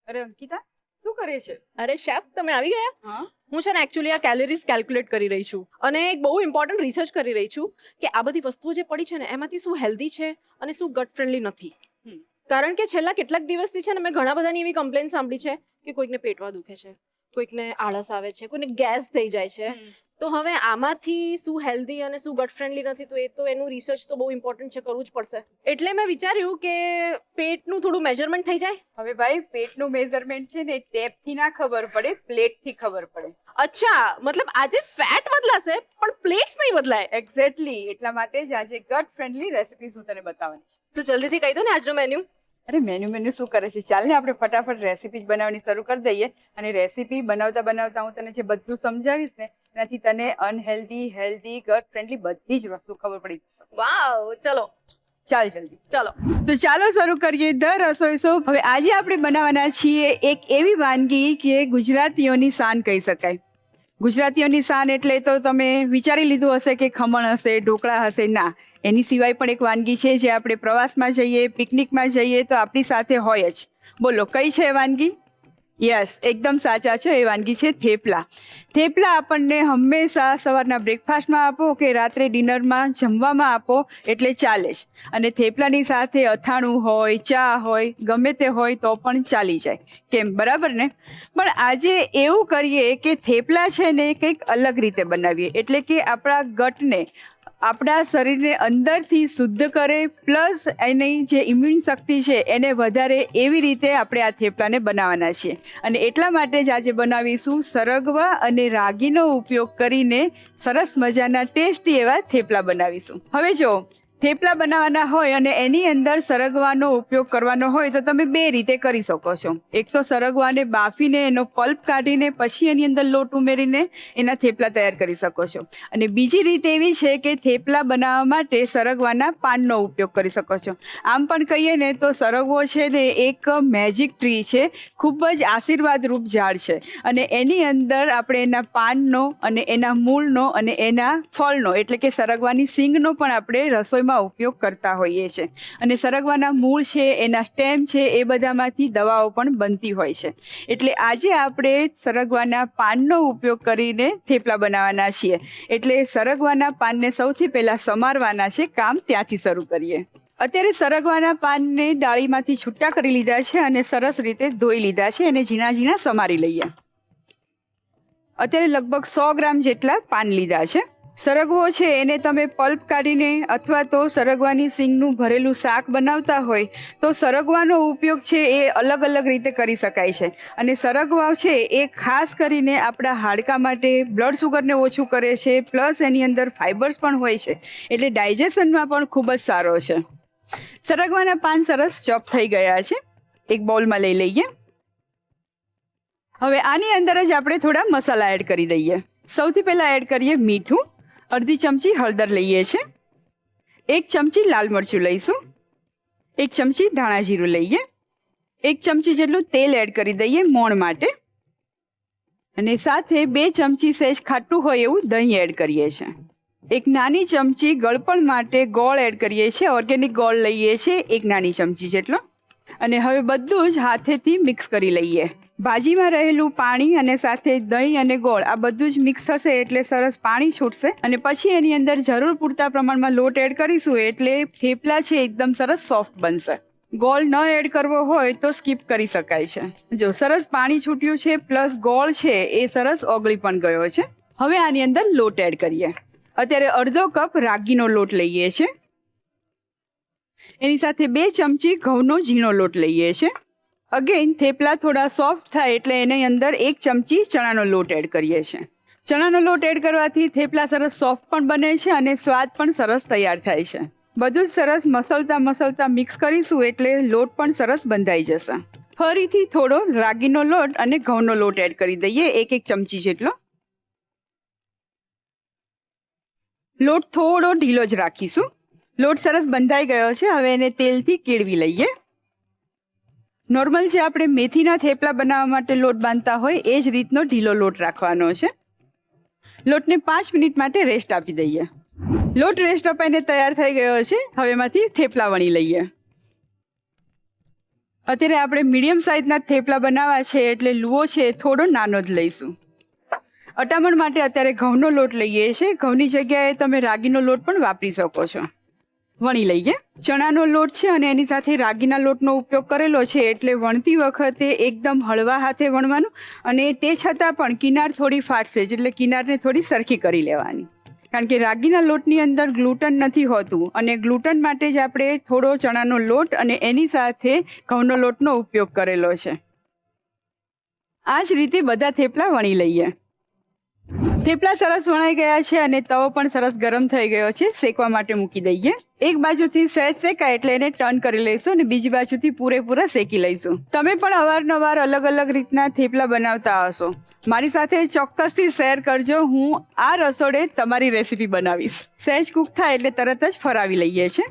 અરે અંકિતા, શું કરે છે? અરે શેફ, તમે આવી ગયા? હા, હું છે ને એકચ્યુઅલી આ કેલરીઝ કેલ્ક્યુલેટ કરી રહી છું અને એક બહુ ઇમ્પોર્ટન્ટ રિસર્ચ કરી રહી છું કે આ બધી વસ્તુઓ જે પડી છે ને એમાંથી શું હેલ્ધી છે અને શું ગટ ફ્રેન્ડલી નથી. કારણ કે છેલ્લા કેટલાક દિવસથી છે ને મેં ઘણા બધાની એવી કમ્પ્લેન સાંભળી છે કે કોઈકને પેટમાં દુખે છે, કોઈકને આળસ આવે છે, કોઈને ગેસ થઈ જાય છે. તો હવે આમાંથી શું હેલ્ધી અને શું ગટ ફ્રેન્ડલી નથી, તો એ તો એનું રિસર્ચ તો બહુ ઇમ્પોર્ટન્ટ છે, કરવું જ પડશે. એટલે મેં વિચાર્યું કે પેટનું થોડું મેજરમેન્ટ થઈ જાય. હવે ભાઈ પેટનું મેઝરમેન્ટ છે ને ટેપથી ના ખબર પડે, પ્લેટથી ખબર પડે. અચ્છા, મતલબ આજે ફેટ બદલાશે પણ પ્લેટ્સ નહીં બદલાય. એક્ઝેક્ટલી, એટલા માટે જ આજે ગટ ફ્રેન્ડલી રેસિપી હું તને બતાવવાની છે. તો જલ્દીથી કહી દો ને આજનો મેન્યુ. અરે મેન્યુ શું કરે છે, ચાલ ને આપણે ફટાફટ રેસિપી બનાવવાની શરૂ કરી દઈએ. અને રેસિપી બનાવતા બનાવતા હું તને જે બધું સમજાવીશ ને એનાથી તને અનહેલ્ધી, હેલ્ધી, ગટ ફ્રેન્ડલી બધી જ વસ્તુ ખબર પડી જશે. વાવ, ચલો ચાલ જલ્દી. ચલો. તો ચાલો શરૂ કરીએ ધ રસોઈ શો. હવે આજે આપણે બનાવવાના છીએ એક એવી વાનગી કે ગુજરાતીઓની શાન કહી શકાય. ગુજરાતીઓની શાન એટલે તો તમે વિચારી લીધું હશે કે ખમણ હશે, ઢોકળા હશે. ના, એની સિવાય પણ એક વાનગી છે જે આપણે પ્રવાસમાં જઈએ, પિકનિકમાં જઈએ તો આપણી સાથે હોય જ. બોલો કઈ છે વાનગી? યસ, એકદમ સાચા છો, એ વાનગી છે થેપલા. થેપલા આપણને હંમેશા સવારના બ્રેકફાસ્ટમાં આપો કે રાત્રે ડિનરમાં જમવામાં આપો એટલે ચાલે જ. અને થેપલાની સાથે અથાણું હોય, ચા હોય, ગમે તે હોય તો પણ ચાલી જાય. કેમ, બરાબર ને? પણ આજે એવું કરીએ કે થેપલા છે ને કંઈક અલગ રીતે બનાવીએ, એટલે કે આપણા ગટને, આપણા શરીરને અંદરથી શુદ્ધ કરે, પ્લસ એની જે ઇમ્યુન શક્તિ છે એને વધારે, એવી રીતે આપણે આ થેપલાને બનાવવાના છીએ. અને એટલા માટે જ આજે બનાવીશું સરગવા અને રાગીનો ઉપયોગ કરીને સરસ મજાના ટેસ્ટી એવા થેપલા બનાવીશું. હવે જો થેપલા બનાવવાના હોય અને એની અંદર સરગવાનો ઉપયોગ કરવાનો હોય તો તમે બે રીતે કરી શકો છો. એક તો સરગવાને બાફીને એનો પલ્પ કાઢીને પછી એની અંદર લોટ ઉમેરીને એના થેપલા તૈયાર કરી શકો છો. અને બીજી રીત એવી છે કે થેપલા બનાવવા માટે સરગવાના પાનનો ઉપયોગ કરી શકો છો. આમ પણ કહીએ ને તો સરગવો છે ને એક મેજિક ટ્રી છે, ખૂબ જ આશીર્વાદરૂપ ઝાડ છે. અને એની અંદર આપણે એના પાનનો અને એના મૂળનો અને એના ફળનો એટલે કે સરગવાની સિંગનો પણ આપણે રસોઈમાં ઉપયોગ કરતા હોઈએ છીએ. અને સરગવાના મૂળ છે, એના સ્ટેમ છે, એ બધામાંથી દવાઓ પણ બનતી હોય છે. એટલે આજે આપણે સરગવાના પાનનો ઉપયોગ કરીને થેપલા બનાવવાના છીએ. એટલે સરગવાના પાનને સૌથી પહેલાં સમારવાના છે. કામ ત્યાંથી શરૂ કરીએ. અત્યારે સરગવાના પાનને ડાળીમાંથી છૂટા કરી લીધા છે અને સરસ રીતે ધોઈ લીધા છે અને ઝીણા ઝીણા સમારી લઈએ. અત્યારે લગભગ 100 ગ્રામ જેટલા પાન લીધા છે. સરગવો છે એને તમે પલ્પ કાઢીને અથવા તો સરગવાની સિંગનું ભરેલું શાક બનાવતા હોય તો સરગવાનો ઉપયોગ છે એ અલગ અલગ રીતે કરી શકાય છે. અને સરગવો છે એ ખાસ કરીને આપણા હાડકા માટે બ્લડ શુગરને ઓછું કરે છે, પ્લસ એની અંદર ફાઇબર્સ પણ હોય છે, એટલે ડાયજેશનમાં પણ ખૂબ જ સારો છે. સરગવાના પાન સરસ ચોપ થઈ ગયા છે, એક બાઉલમાં લઈ લઈએ. હવે આની અંદર જ આપણે થોડા મસાલા એડ કરી દઈએ. સૌથી પહેલાં એડ કરીએ મીઠું, અડધી ચમચી હળદર લઈએ છીએ, 1 ચમચી લાલ મરચું લઈશું, 1 ચમચી ધાણા જીરું લઈએ, 1 ચમચી જેટલું તેલ એડ કરી દઈએ મોણ માટે. અને સાથે 2 ચમચી સહેજ ખાટું હોય એવું દહીં એડ કરીએ છીએ. 1 નાની ચમચી ગળપણ માટે ગોળ એડ કરીએ છીએ, ઓર્ગેનિક ગોળ લઈએ છીએ 1 નાની ચમચી જેટલો. અને હવે બધું જ હાથેથી મિક્સ કરી લઈએ. ભાજીમાં રહેલું પાણી અને સાથે દહીં અને ગોળ આ બધું જ મિક્સ થશે એટલે સરસ પાણી છૂટશે. અને પછી એની અંદર જરૂર પૂરતા પ્રમાણમાં લોટ એડ કરીશું એટલે થેપલા છે એકદમ સરસ સોફ્ટ બનશે. ગોળ ન એડ કરવો હોય તો સ્કીપ કરી શકાય છે. જો સરસ પાણી છૂટ્યું છે, પ્લસ ગોળ છે એ સરસ ઓગળી પણ ગયો છે. હવે આની અંદર લોટ એડ કરીએ. અત્યારે અડધો કપ રાગીનો લોટ લઈએ છીએ, એની સાથે 2 ચમચી ઘઉંનો ઝીણો લોટ લઈએ છીએ. અગેન થેપલા થોડા સોફ્ટ થાય એટલે એની અંદર 1 ચમચી ચણાનો લોટ એડ કરીએ છીએ. ચણાનો લોટ એડ કરવાથી થેપલા સરસ સોફ્ટ પણ બને છે અને સ્વાદ પણ સરસ તૈયાર થાય છે. બધું જ સરસ મસલતા મિક્સ કરીશું એટલે લોટ પણ સરસ બંધાઈ જશે. ફરીથી થોડો રાગીનો લોટ અને ઘઉંનો લોટ એડ કરી દઈએ, 1 ચમચી જેટલો. લોટ થોડો ઢીલો જ રાખીશું. લોટ સરસ બંધાઈ ગયો છે, હવે એને તેલથી કેળવી લઈએ. નોર્મલ જે આપણે મેથીના થેપલા બનાવવા માટે લોટ બાંધતા હોય એ જ રીતનો ઢીલો લોટ રાખવાનો છે. લોટને 5 મિનિટ માટે રેસ્ટ આપી દઈએ. લોટ રેસ્ટ અપાઈને તૈયાર થઈ ગયો છે. હવે એમાંથી થેપલા વણી લઈએ. અત્યારે આપણે મીડિયમ સાઇઝના થેપલા બનાવવા છે એટલે લુઓ છે થોડો નાનો જ લઈશું. અટામણ માટે અત્યારે ઘઉંનો લોટ લઈએ છીએ. ઘઉંની જગ્યાએ તમે રાગીનો લોટ પણ વાપરી શકો છો. વણી લઈએ. ચણાનો લોટ છે અને એની સાથે રાગીના લોટનો ઉપયોગ કરેલો છે એટલે વણતી વખતે એકદમ હળવા હાથે વણવાનું અને તે છતાં પણ કિનાર થોડી ફાટશે એટલે કિનારને થોડી સરખી કરી લેવાની. કારણ કે રાગીના લોટની અંદર ગ્લુટન નથી હોતું અને ગ્લુટન માટે જ આપણે થોડો ચણાનો લોટ અને એની સાથે ઘઉંનો લોટનો ઉપયોગ કરેલો છે. આ જ રીતે બધા થેપલા વણી લઈએ. થેપલા સરસ વણાઈ ગયા છે અને તવો પણ સરસ ગરમ થઈ ગયો છે. શેકવા માટે મૂકી દઈએ. એક બાજુથી સહેજ શેકાય એટલે એને ટર્ન કરી લઈશું અને બીજી બાજુથી પૂરેપૂરા શેકી લઈશું. તમે પણ અવારનવાર અલગ અલગ રીતના થેપલા બનાવતા હશો. મારી સાથે ચોક્કસથી શેર કરજો. હું આ રસોડે તમારી રેસીપી બનાવીશ. સહેજ કૂક થાય એટલે તરત જ ફરાવી લઈએ છીએ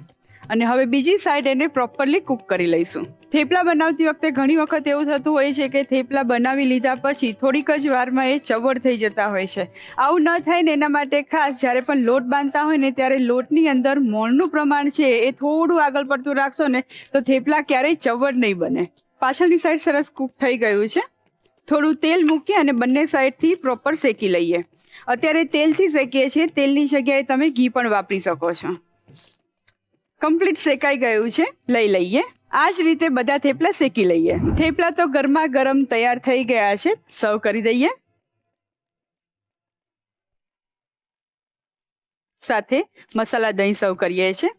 અને હવે બીજી સાઈડ એને પ્રોપરલી કૂક કરી લઈશું. થેપલા બનાવતી વખતે ઘણી વખત એવું થતું હોય છે કે થેપલા બનાવી લીધા પછી થોડીક જ વારમાં એ ચવડ થઈ જતા હોય છે. આવું ન થાય ને એના માટે ખાસ જ્યારે પણ લોટ બાંધતા હોય ને ત્યારે લોટની અંદર મોણનું પ્રમાણ છે એ થોડું આગળ પડતું રાખશો ને તો થેપલા ક્યારેય ચવડ નહીં બને. પાછળની સાઈડ સરસ કૂક થઈ ગયું છે. થોડું તેલ મૂકી અને બંને સાઈડથી પ્રોપર શેકી લઈએ. અત્યારે તેલથી શેકીએ છીએ. તેલની જગ્યાએ તમે ઘી પણ વાપરી શકો છો. કમ્પ્લીટ શેકાઈ ગયું છે. લઈ લઈએ. આ જ રીતે બધા થેપલા શેકી લઈએ. થેપલા તો ગરમા ગરમ તૈયાર થઈ ગયા છે. સર્વ કરી દઈએ. સાથે મસાલા દહીં સર્વ કરીએ છીએ.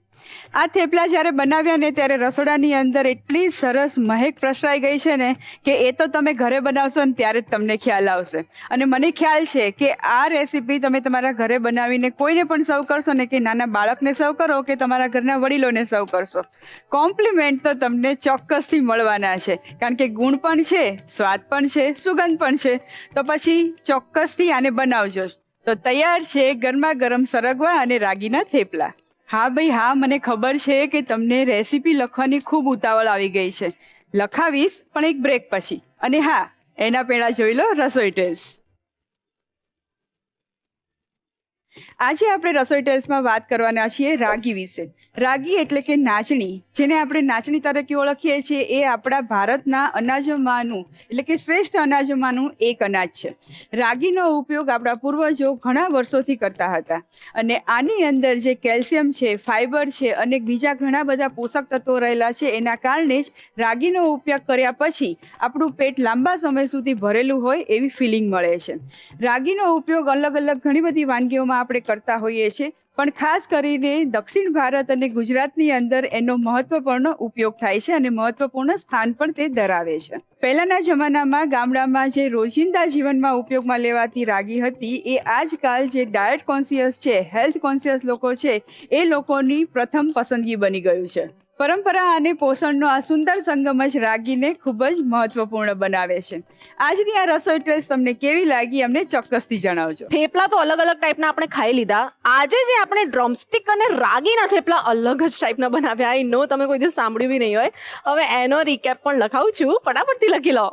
આ થેપલા જ્યારે બનાવ્યા ને ત્યારે રસોડાની અંદર એટલી સરસ મહેક પ્રસરાઈ ગઈ છે ને કે એ તો તમે ઘરે બનાવશો ને ત્યારે જ તમને ખ્યાલ આવશે. અને મને ખ્યાલ છે કે આ રેસીપી તમે તમારા ઘરે બનાવીને કોઈને પણ સર્વ કરશો ને કે નાના બાળકને સર્વ કરો કે તમારા ઘરના વડીલોને સર્વ કરશો, કોમ્પ્લિમેન્ટ તો તમને ચોક્કસથી મળવાના છે. કારણ કે ગુણ પણ છે, સ્વાદ પણ છે, સુગંધ પણ છે. તો પછી ચોક્કસથી આને બનાવજો. તો તૈયાર છે ગરમા ગરમ સરગવા અને રાગીના થેપલા. હા ભાઈ હા, મને ખબર છે કે તમને રેસીપી લખવાની ખૂબ ઉતાવળ આવી ગઈ છે. લખાવીશ પણ એક બ્રેક પછી. અને હા, એના પહેલાં જોઈ લો રસોઈ ટેસ્ટ. આજે આપણે રસોઈ ટેસ્ટમાં વાત કરવાના છીએ રાગી વિશે. રાગી એટલે કે નાચણી, જેને આપણે નાચણી તરીકે ઓળખીએ છીએ. એ આપણા ભારતના અનાજોમાંનું એટલે કે શ્રેષ્ઠ અનાજોમાંનું એક અનાજ છે. રાગીનો ઉપયોગ આપણા પૂર્વજો ઘણા વર્ષોથી કરતા હતા અને આની અંદર જે કેલ્શિયમ છે, ફાઇબર છે અને બીજા ઘણા બધા પોષક તત્વો રહેલા છે, એના કારણે જ રાગીનો ઉપયોગ કર્યા પછી આપણું પેટ લાંબા સમય સુધી ભરેલું હોય એવી ફિલિંગ મળે છે. રાગીનો ઉપયોગ અલગ અલગ ઘણી બધી વાનગીઓમાં આપણે કરતા હોઈએ છીએ, પણ ખાસ કરીને દક્ષિણ ભારત અને ગુજરાતની અંદર એનો મહત્વપૂર્ણ ઉપયોગ થાય છે અને મહત્વપૂર્ણ સ્થાન પણ તે ધરાવે છે. પહેલાંના જમાનામાં ગામડામાં જે રોજિંદા જીવનમાં ઉપયોગમાં લેવાતી રાગી હતી એ આજકાલ જે ડાયટ કોન્શિયસ છે, હેલ્થ કોન્શિયસ લોકો છે, એ લોકોની પ્રથમ પસંદગી બની ગયું છે. પરંપરા અને પોષણનો આ સુંદર સંગમ જ રાગીને ખૂબ જ મહત્વપૂર્ણ બનાવે છે. આજની આ રસોઈ ટેસ્ટ તમને કેવી લાગી અમને ચોક્કસથી જણાવજો. થેપલા તો અલગ અલગ ટાઈપના આપણે ખાઈ લીધા. આજે જે આપણે ડ્રમસ્ટિક અને રાગીના થેપલા અલગ જ ટાઈપના બનાવ્યા. આઈ નો તમે કોઈ દિવસ સાંભળ્યું બી નહીં હોય. હવે એનો રીકેપ પણ લખાવું છું, ફટાફટથી લખી લો.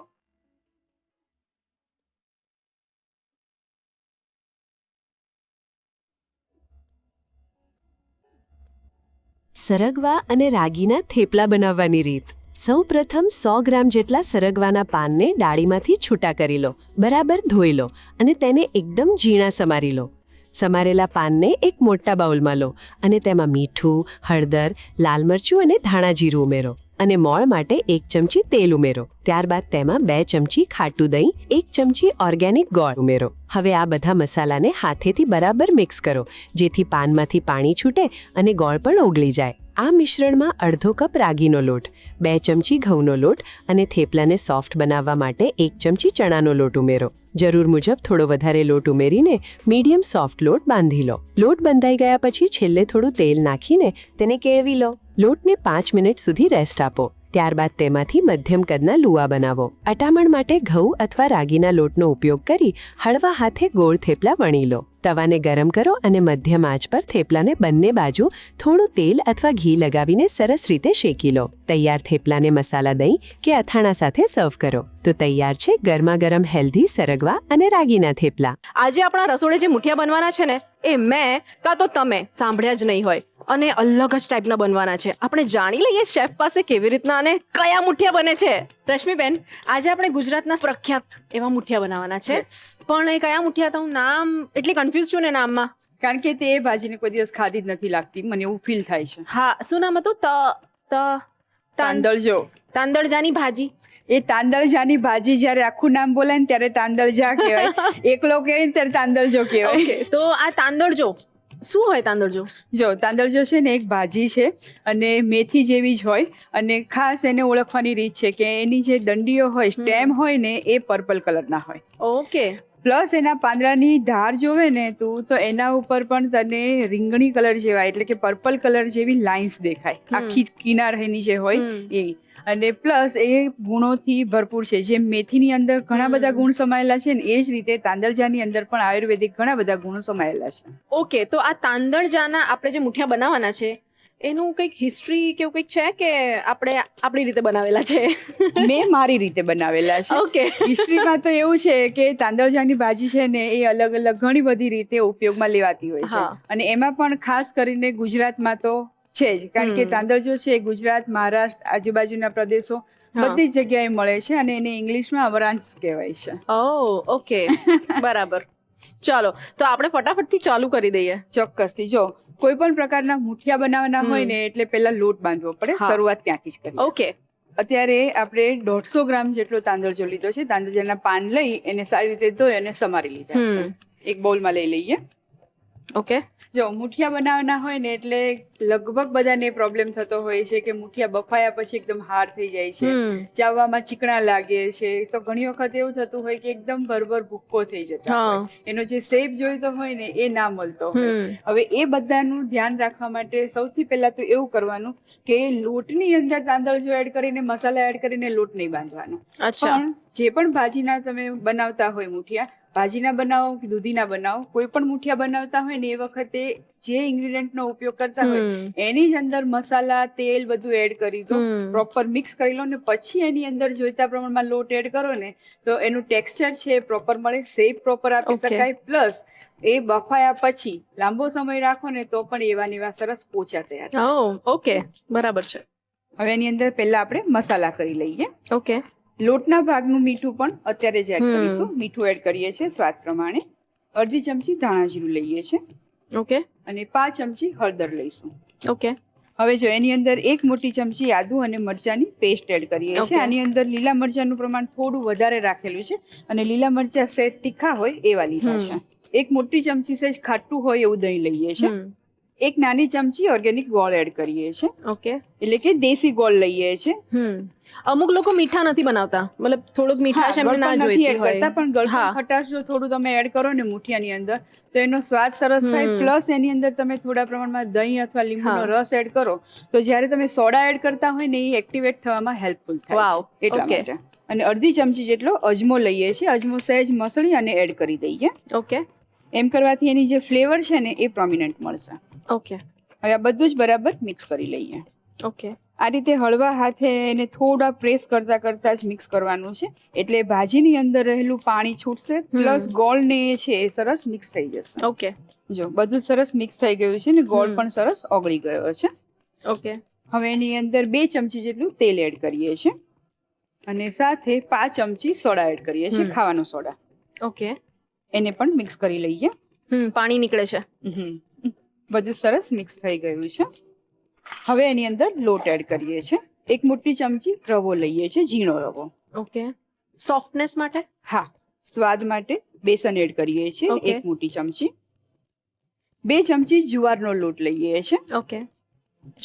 સરગવા અને રાગીના થેપલા બનાવવાની રીત. સૌપ્રથમ 100 ગ્રામ જેટલા સરગવાના પાનને ડાળીમાંથી છૂટા કરી લો, બરાબર ધોઈ લો અને તેને એકદમ ઝીણા સમારી લો. સમારેલા પાનને એક મોટા બાઉલમાં લો અને તેમાં મીઠું, હળદર, લાલ મરચું અને ધાણા જીરું ઉમેરો અને મોળ માટે 1 ચમચી તેલ ઉમેરો. ત્યારબાદ તેમાં 2 ચમચી ખાટું દહીં, 1 ચમચી ઓર્ગેનિક ગોળ ઉમેરો. હવે આ બધા મસાલાને હાથેથી બરાબર મિક્સ કરો, જેથી પાનમાંથી પાણી છૂટે અને ગોળ પણ ઓગળી જાય. આ મિશ્રણમાં અડધો કપ રાગીનો લોટ, 2 ચમચી ઘઉંનો લોટ અને થેપલાને સોફ્ટ બનાવવા માટે 1 ચમચી ચણાનો લોટ ઉમેરો. જરૂર મુજબ થોડો વધારે લોટ ઉમેરીને મીડિયમ સોફ્ટ લોટ બાંધી લો. લોટ બંધાઈ ગયા પછી છેલ્લે થોડું તેલ નાખીને તેને કેળવી લો. લોટને 5 મિનિટ સુધી રેસ્ટ આપો. ત્યારબાદ તેમાંથી મધ્યમ કદના લુવા બનાવો. અટામણ માટે ઘઉં અથવા રાગીના લોટનો ઉપયોગ કરી હળવા હાથે ગોળ થેપલા વણી લો. તવાને ગરમ કરો અને મધ્યમ આંચ પર થેપલાને બંને બાજુ થોડું તેલ અથવા ઘી લગાવીને સરસ રીતે શેકી લો. તૈયાર થેપલાને મસાલા દહીં કે અથાણા સાથે સર્વ કરો. તો તૈયાર છે ગરમા ગરમ હેલ્ધી સરગવા અને રાગીના થેપલા. આજે આપણા રસોડે જે મુઠિયા બનવાના છે ને, એ મેં કાં તો તમે સાંભળ્યા જ નહીં હોય, અને અલગ જ ટાઈપના બનવાના છે. આપણે જાણી લઈએ શેફ પાસે કેવી રીતના અને કયા મુઠિયા બને છે. રશ્મિબેન, આજે આપણે ગુજરાતના પ્રખ્યાત એવા મુઠિયા બનાવવાના છે. પણ એ કયા મુઠિયા તો હું નામ એટલી કન્ફ્યુઝ છું ને નામમાં. કારણ કે તે ભાજીને કોઈ દિવસ ખાધી જ નથી લાગતી, મને એવું ફીલ થાય છે. હા, શું નામ હતું? તાંદળજો. તાંદળજાની ભાજી. એ તાંદળજાની ભાજી જ્યારે આખું નામ બોલાય ને ત્યારે તાંદળજા કહેવાય, એકલો કહે ને ત્યારે તાંદળજો કહેવાય. તો આ તાંદળજો શું હોય? તાંદળજો જો તાંદળજો છે ને એક ભાજી છે અને મેથી જેવી જ હોય, અને ખાસ એને ઓળખવાની રીત છે કે એની જે દંડીઓ હોય, સ્ટેમ હોય ને, એ પર્પલ કલરના હોય. ઓકે. પ્લસ એના પાંદડાની ધાર જોવે ને તું, તો એના ઉપર પણ તને રીંગણી કલર જેવા એટલે કે પર્પલ કલર જેવી લાઇન્સ દેખાય, આખી કિનાર એની જે હોય એ. અને પ્લસ એ ગુણોથી ભરપૂર છે. જેમ મેથીની અંદર ઘણા બધા ગુણ સમાયેલા છે ને, એ જ રીતે તાંદળજાની અંદર પણ આયુર્વેદિક ઘણા બધા ગુણો સમાયેલા છે. ઓકે, તો આ તાંદળજાના આપણે જે મુઠિયા બનાવવાના છે એનું કંઈક હિસ્ટ્રી કેવું કંઈક છે કે આપણે આપણી રીતે બનાવેલા છે? મેં મારી રીતે બનાવેલા છે. ઓકે. હિસ્ટ્રીમાં તો એવું છે કે તાંદળજાની ભાજી છે ને એ અલગ અલગ ઘણી બધી રીતે ઉપયોગમાં લેવાતી હોય છે, અને એમાં પણ ખાસ કરીને ગુજરાતમાં તો છે જ, કારણ કે તાંદળજો છે ગુજરાત, મહારાષ્ટ્ર, આજુબાજુના પ્રદેશો બધી જ જગ્યાએ મળે છે, અને એને ઇંગ્લિશમાં અમરાંત કહેવાય છે. ઓહ, ઓકે, બરાબર. ચાલો, તો આપણે ફટાફટથી ચાલુ કરી દઈએ. ચોક્કસથી. જો કોઈ પણ પ્રકારના મુઠિયા બનાવવાના હોય ને એટલે પહેલા લોટ બાંધવો પડે, શરૂઆત ત્યાંથી જ કરીએ. ઓકે. અત્યારે આપણે 150 ગ્રામ જેટલો તાંદળજો લીધો છે. તાંદળજાના પાન લઈ એને સારી રીતે ધોઈ અને સમારી લીધા છે. એક બાઉલમાં લઈ લઈએ. ઓકે. જો મુઠિયા બનાવવાના હોય ને એટલે લગભગ બધાને પ્રોબ્લેમ થતો હોય છે કે મુઠિયા બફાયા પછી એકદમ હાર્ડ થઈ જાય છે, ચાવવામાં ચીકણા લાગે છે. તો ઘણી વખત એવું થતું હોય કે એકદમ ભરભર ભૂક્કો થઈ જતો હોય, એનો જે શેપ જોઈતો હોય ને એ ના મળતો હોય. હવે એ બધાનું ધ્યાન રાખવા માટે સૌથી પહેલા તો એવું કરવાનું કે લોટની અંદર તાંદળજો એડ કરીને, મસાલા એડ કરીને લોટ નહીં બાંધવાનો. પણ જે પણ ભાજીના તમે બનાવતા હોય મુઠિયા, ભાજીના બનાવો કે દૂધીના બનાવો, કોઈ પણ મુઠિયા બનાવતા હોય ને એ વખતે જે ઇન્ગ્રેડિયન્ટનો ઉપયોગ કરતા હોય એની જ અંદર મસાલા, તેલ બધું એડ કરી દો, પ્રોપર મિક્સ કરી લો, ને પછી એની અંદર જોઈતા પ્રમાણમાં લોટ એડ કરો ને તો એનું ટેક્સચર છે પ્રોપર મળે, શેપ પ્રોપર આપી શકાય. પ્લસ એ બફાયા પછી લાંબો સમય રાખો ને તો પણ એવા ને એવા સરસ પોચા તૈયાર થાય. ઓકે, બરાબર છે. હવે એની અંદર પહેલા આપણે મસાલા કરી લઈએ. ઓકે. લોટના ભાગનું મીઠું પણ અત્યારે જ એડ કરીશું. મીઠું એડ કરીએ છીએ સ્વાદ પ્રમાણે. અડધી ચમચી ધાણા જીરું લઈએ છીએ. ઓકે. અને 5 ચમચી હળદર લઈશું. ઓકે. હવે જો એની અંદર 1 મોટી ચમચી આદુ અને મરચાની પેસ્ટ એડ કરીએ છીએ. આની અંદર લીલા મરચાનું પ્રમાણ થોડું વધારે રાખેલું છે, અને લીલા મરચા સહેજ તીખા હોય એવા લીધા છે. 1 મોટી ચમચી સહેજ ખાટું હોય એવું દહીં લઈએ છીએ. 1 નાની ચમચી ઓર્ગેનિક ગોળ એડ કરીએ છીએ. ઓકે. એટલે કે દેશી ગોળ લઈએ છીએ. અમુક લોકો મીઠા નથી બનાવતા, મતલબ થોડુંક મીઠાશ એમને ના જોઈતી હોય, પણ ગળપણ ખટાશ જો થોડું તમે એડ કરો ને મુઠિયાની અંદર તો એનો સ્વાદ સરસ થાય. પ્લસ એની અંદર તમે થોડા પ્રમાણમાં દહીં અથવા લીંબુનો રસ એડ કરો તો જ્યારે તમે સોડા એડ કરતા હોય ને એ એક્ટિવેટ થવામાં હેલ્પફુલ થાય એટલા માટે. અને અડધી ચમચી જેટલો અજમો લઈએ છીએ. અજમો સહેજ મસળી અને એડ કરી દઈએ. ઓકે. એમ કરવાથી એની જે ફ્લેવર છે ને એ પ્રોમિનન્ટ મળશે. ઓકે. હવે આ બધું જ બરાબર મિક્સ કરી લઈએ. ઓકે. આ રીતે હળવા હાથે એને થોડા પ્રેસ કરતા કરતા જ મિક્સ કરવાનું છે, એટલે ભાજીની અંદર રહેલું પાણી છૂટશે, પ્લસ ગોળ ને એ છે એ સરસ મિક્સ થઈ જશે. ઓકે. જો બધું સરસ મિક્સ થઈ ગયું છે ને ગોળ પણ સરસ ઓગળી ગયો છે. ઓકે. હવે એની અંદર 2 ચમચી જેટલું તેલ એડ કરીએ છીએ, અને સાથે 5 ચમચી સોડા એડ કરીએ છીએ, ખાવાનો સોડા. ઓકે. એને પણ મિક્સ કરી લઈએ. પાણી નીકળે છે. બધું સરસ મિક્સ થઈ ગયું છે. હવે એની અંદર લોટ એડ કરીએ છીએ. 1 મોટી ચમચી રવો લઈએ છીએ, ઝીણો રવો. ઓકે. સોફ્ટનેસ માટે? હા, સ્વાદ માટે બેસન એડ કરીએ છીએ 1 મોટી ચમચી. 2 ચમચી જુવારનો લોટ લઈએ છીએ. ઓકે.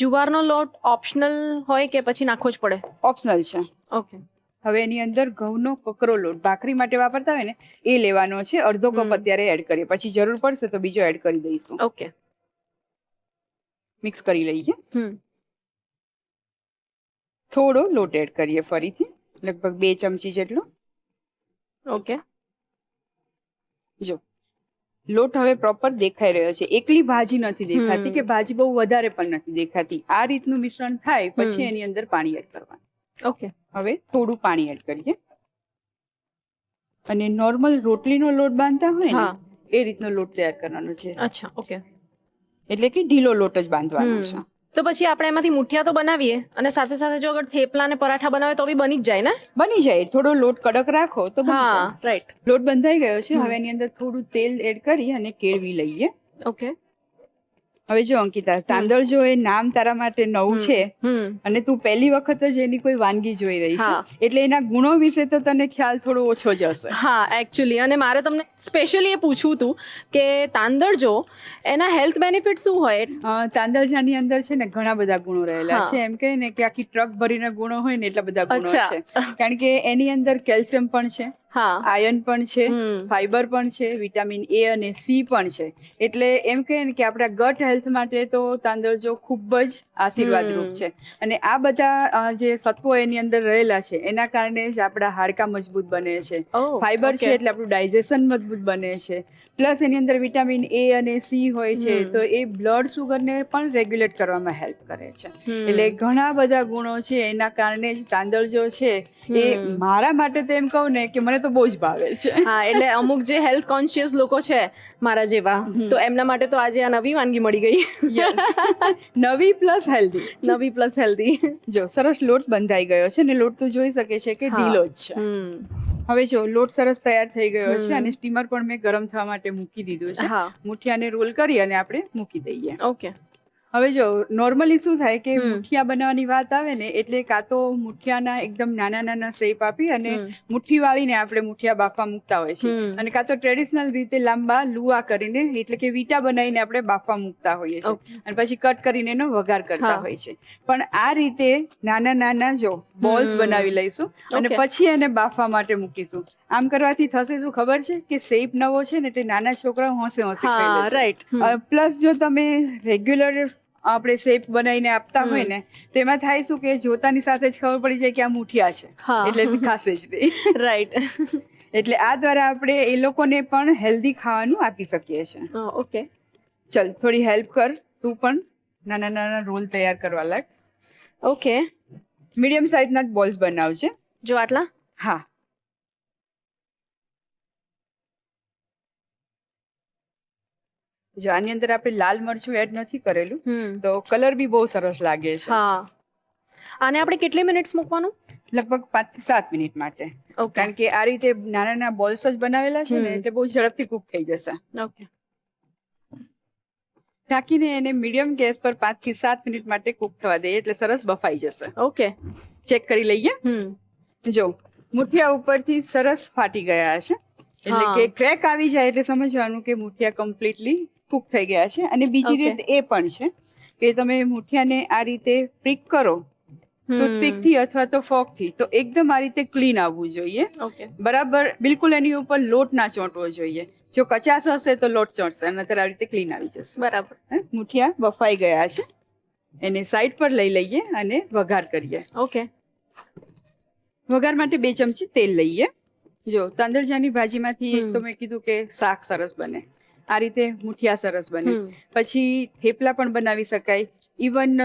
જુવારનો લોટ ઓપ્શનલ હોય કે પછી નાખવો જ પડે? ઓપ્શનલ છે. ઓકે. હવે એની અંદર ઘઉંનો કકરો લોટ ભાખરી માટે વાપરતા હોય ને એ લેવાનો છે. અડધો કપ અત્યારે એડ કરીએ, પછી જરૂર પડશે તો બીજો એડ કરી દઈશું. ઓકે. મિક્સ કરી લઈએ. થોડો લોટ એડ કરીએ ફરીથી, લગભગ 2 ચમચી જેટલો. ઓકે. જો લોટ હવે પ્રોપર દેખાઈ રહ્યો છે. એકલી ભાજી નથી દેખાતી કે ભાજી બહુ વધારે પણ નથી દેખાતી. આ રીતનું મિશ્રણ થાય પછી એની અંદર પાણી એડ કરવાનું. ઓકે. હવે થોડું પાણી એડ કરીએ, અને નોર્મલ રોટલીનો લોટ બાંધતા હોય ને એ રીતનો લોટ તૈયાર કરવાનો છે. અચ્છા. ઓકે. એટલે કે ઢીલો લોટ જ બાંધવાનો છે. તો પછી આપણે એમાંથી મુઠિયા તો બનાવીએ અને સાથે સાથે જો અગર થેપલા અને પરાઠા બનાવે તો બી બની જ જાય ને? બની જાય. થોડો લોટ કડક રાખો તો બની જાય. હા, રાઈટ. લોટ બંધાઈ ગયો છે. હવે એની અંદર થોડું તેલ એડ કરી અને કેળવી લઈએ. ઓકે. હવે જો અંકિતા, તાંદળજો એ નામ તારા માટે નવું છે અને તું પહેલી વખત જ એની કોઈ વાનગી જોઈ રહી છે, હા. એટલે એના ગુણો વિશે તો તને ખ્યાલ થોડો ઓછો જ હશે. હા, એકચ્યુઅલી અને મારે તમને સ્પેશિયલી એ પૂછવું હતું કે તાંદળજો એના હેલ્થ બેનિફિટ શું હોય? તાંદળજાની અંદર છે ને ઘણા બધા ગુણો રહેલા હા. છે. એમ કહે ને કે આખી ટ્રક ભરીને ગુણો હોય ને એટલા બધા ગુણો અચ્છા. છે. કારણ કે એની અંદર કેલ્શિયમ પણ છે, હા. આયર્ન પણ છે, હમ. ફાઈબર પણ છે, વિટામિન એ અને સી પણ છે. એટલે એમ કહે ને કે આપણા ગટ હેલ્થ માટે તો તાંદળજો ખૂબ જ આશીર્વાદરૂપ છે. અને આ બધા જે સત્વો એની અંદર રહેલા છે એના કારણે જ આપણા હાડકાં મજબૂત બને છે. Oh, fibre okay. છે એટલે આપણું ડાયજેશન મજબૂત બને છે. પ્લસ એની અંદર વિટામિન એ અને સી હોય છે, તો એ બ્લડ સુગરને પણ રેગ્યુલેટ કરવામાં હેલ્પ કરે છે. એટલે ઘણા બધા ગુણો છે, એના કારણે જ તાંદળજો છે એ મારા માટે તો એમ કહું ને કે મને તો બહુ જ ભાવે છે. હા, એટલે અમુક જે હેલ્થ કોન્શિયસ લોકો છે મારા જેવા, તો એમના માટે તો આજે આ નવી વાનગી મળી ગઈ. નવી પ્લસ હેલ્ધી. નવી પ્લસ હેલ્ધી. જો સરસ લોટ બંધાઈ ગયો છે ને લોટ તું જોઈ શકે છે કે ઢીલો જ છે. હવે જો લોટ સરસ તૈયાર થઈ ગયો છે અને સ્ટીમર પણ મેં ગરમ થવા માટે મૂકી દીધું છે. હા. મુઠિયાને રોલ કરી અને આપણે મૂકી દઈએ. ઓકે. હવે જો નોર્મલી શું થાય કે મુઠિયા બનાવવાની વાત આવે ને એટલે કાં તો મુઠિયાના એકદમ નાના નાના શેપ આપી અને મુઠ્ઠી વાળીને આપણે મુઠિયા બાફવા મૂકતા હોય છે, અને કાં તો ટ્રેડિશનલ રીતે લાંબા લુવા કરીને એટલે કે વીટા બનાવીને આપણે બાફવા મૂકતા હોઈએ છીએ અને પછી કટ કરીને એનો વઘાર કરતા હોય છે. પણ આ રીતે નાના નાના જો બોલ્સ બનાવી લઈશું અને પછી એને બાફવા માટે મૂકીશું. આમ કરવાથી થશે શું ખબર છે કે શેપ નવો છે ને તે નાના છોકરાઓ હોંશે હોંશે ખાઈ લેશે. રાઈટ. પ્લસ જો તમે રેગ્યુલર આપણે શેપ બનાવીને આપતા હોય ને તેમાં થાય શું કે જોતાની સાથે જ ખબર પડી જાય કે આ મુઠિયા છે, એટલે ખાશે જ નહીં. રાઈટ. એટલે આ દ્વારા આપણે એ લોકોને પણ હેલ્ધી ખાવાનું આપી શકીએ છીએ. ઓકે. ચલ થોડી હેલ્પ કર તું પણ. નાના નાના રોલ તૈયાર કરવા લાગ. ઓકે. મીડિયમ સાઇઝના બોલ્સ બનાવજે. જો આટલા? હા. જો આની અંદર આપણે લાલ મરચું એડ નથી કરેલું તો કલર બી બહુ સરસ લાગે છે. હા. આને આપણે કેટલી મિનિટ્સ મૂકવાનું? લગભગ 5 થી 7 મિનિટ માટે. કારણ કે આ રીતે નાના નાના બોલ્સ જ બનાવેલા છે ને એટલે બહુ ઝડપથી કૂક થઈ જશે. ઓકે. ઢાંકીને એને મીડિયમ ગેસ પર 5 થી 7 મિનિટ માટે કૂક થવા દઈએ એટલે સરસ બફાઈ જશે. ઓકે. ચેક કરી લઈએ. જો મુઠિયા ઉપરથી સરસ ફાટી ગયા છે, એટલે કે ક્રેક આવી જાય એટલે સમજવાનું કે મુઠિયા કમ્પ્લીટલી કૂક થઈ ગયા છે. અને બીજી રીત એ પણ છે કે તમે મુઠિયાને આ રીતે પ્રિક કરો ટૂથપીક થી અથવા તો ફોર્ક થી, તો એકદમ આ રીતે ક્લીન આવવું જોઈએ. બરાબર બિલકુલ એની ઉપર લોટ ના ચોંટવો જોઈએ. જો કચાશ હશે તો લોટ ચોંટશે અને આ રીતે ક્લીન આવી જશે. બરાબર. મુઠિયા બફાઈ ગયા છે, એને સાઈડ પર લઈ લઈએ અને વઘાર કરીએ. ઓકે. વઘાર માટે 2 ચમચી તેલ લઈએ. જો તાંદળજાની ભાજીમાંથી એક તો મેં કીધું કે શાક સરસ બને, આ રીતે મુઠિયા સરસ બને. પછી થેપલા પણ બનાવી શકાય. ઇવન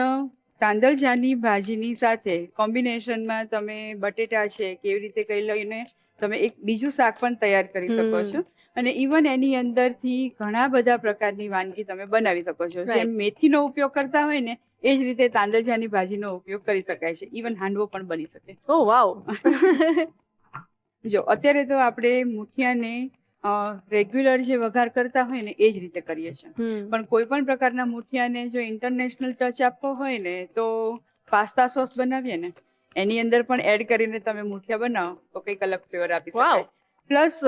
તાંદળજાની ભાજીની સાથે કોમ્બિનેશનમાં તમે બટેટા છે કે એવી રીતે કઈ લઈને તમે એક બીજું શાક પણ તૈયાર કરી શકો છો. અને ઇવન એની અંદરથી ઘણા બધા પ્રકારની વાનગી તમે બનાવી શકો છો. જેમ મેથીનો ઉપયોગ કરતા હોય ને એ જ રીતે તાંદળજાની ભાજીનો ઉપયોગ કરી શકાય છે. ઇવન હાંડવો પણ બની શકે. ઓ વાવ. જો અત્યારે તો આપણે મુઠિયાને રેગ્યુલર જે વઘાર કરતા હોય ને એ જ રીતે કરીએ છીએ, પણ કોઈ પણ પ્રકારના મુઠિયાને જો ઇન્ટરનેશનલ ટચ આપવો હોય ને તો પાસ્તા સોસ બનાવીએ ને એની અંદર પણ એડ કરીને તમે મુઠિયા બનાવો તો કંઈક અલગ ફ્લેવર આપી શકાય. પ્લસ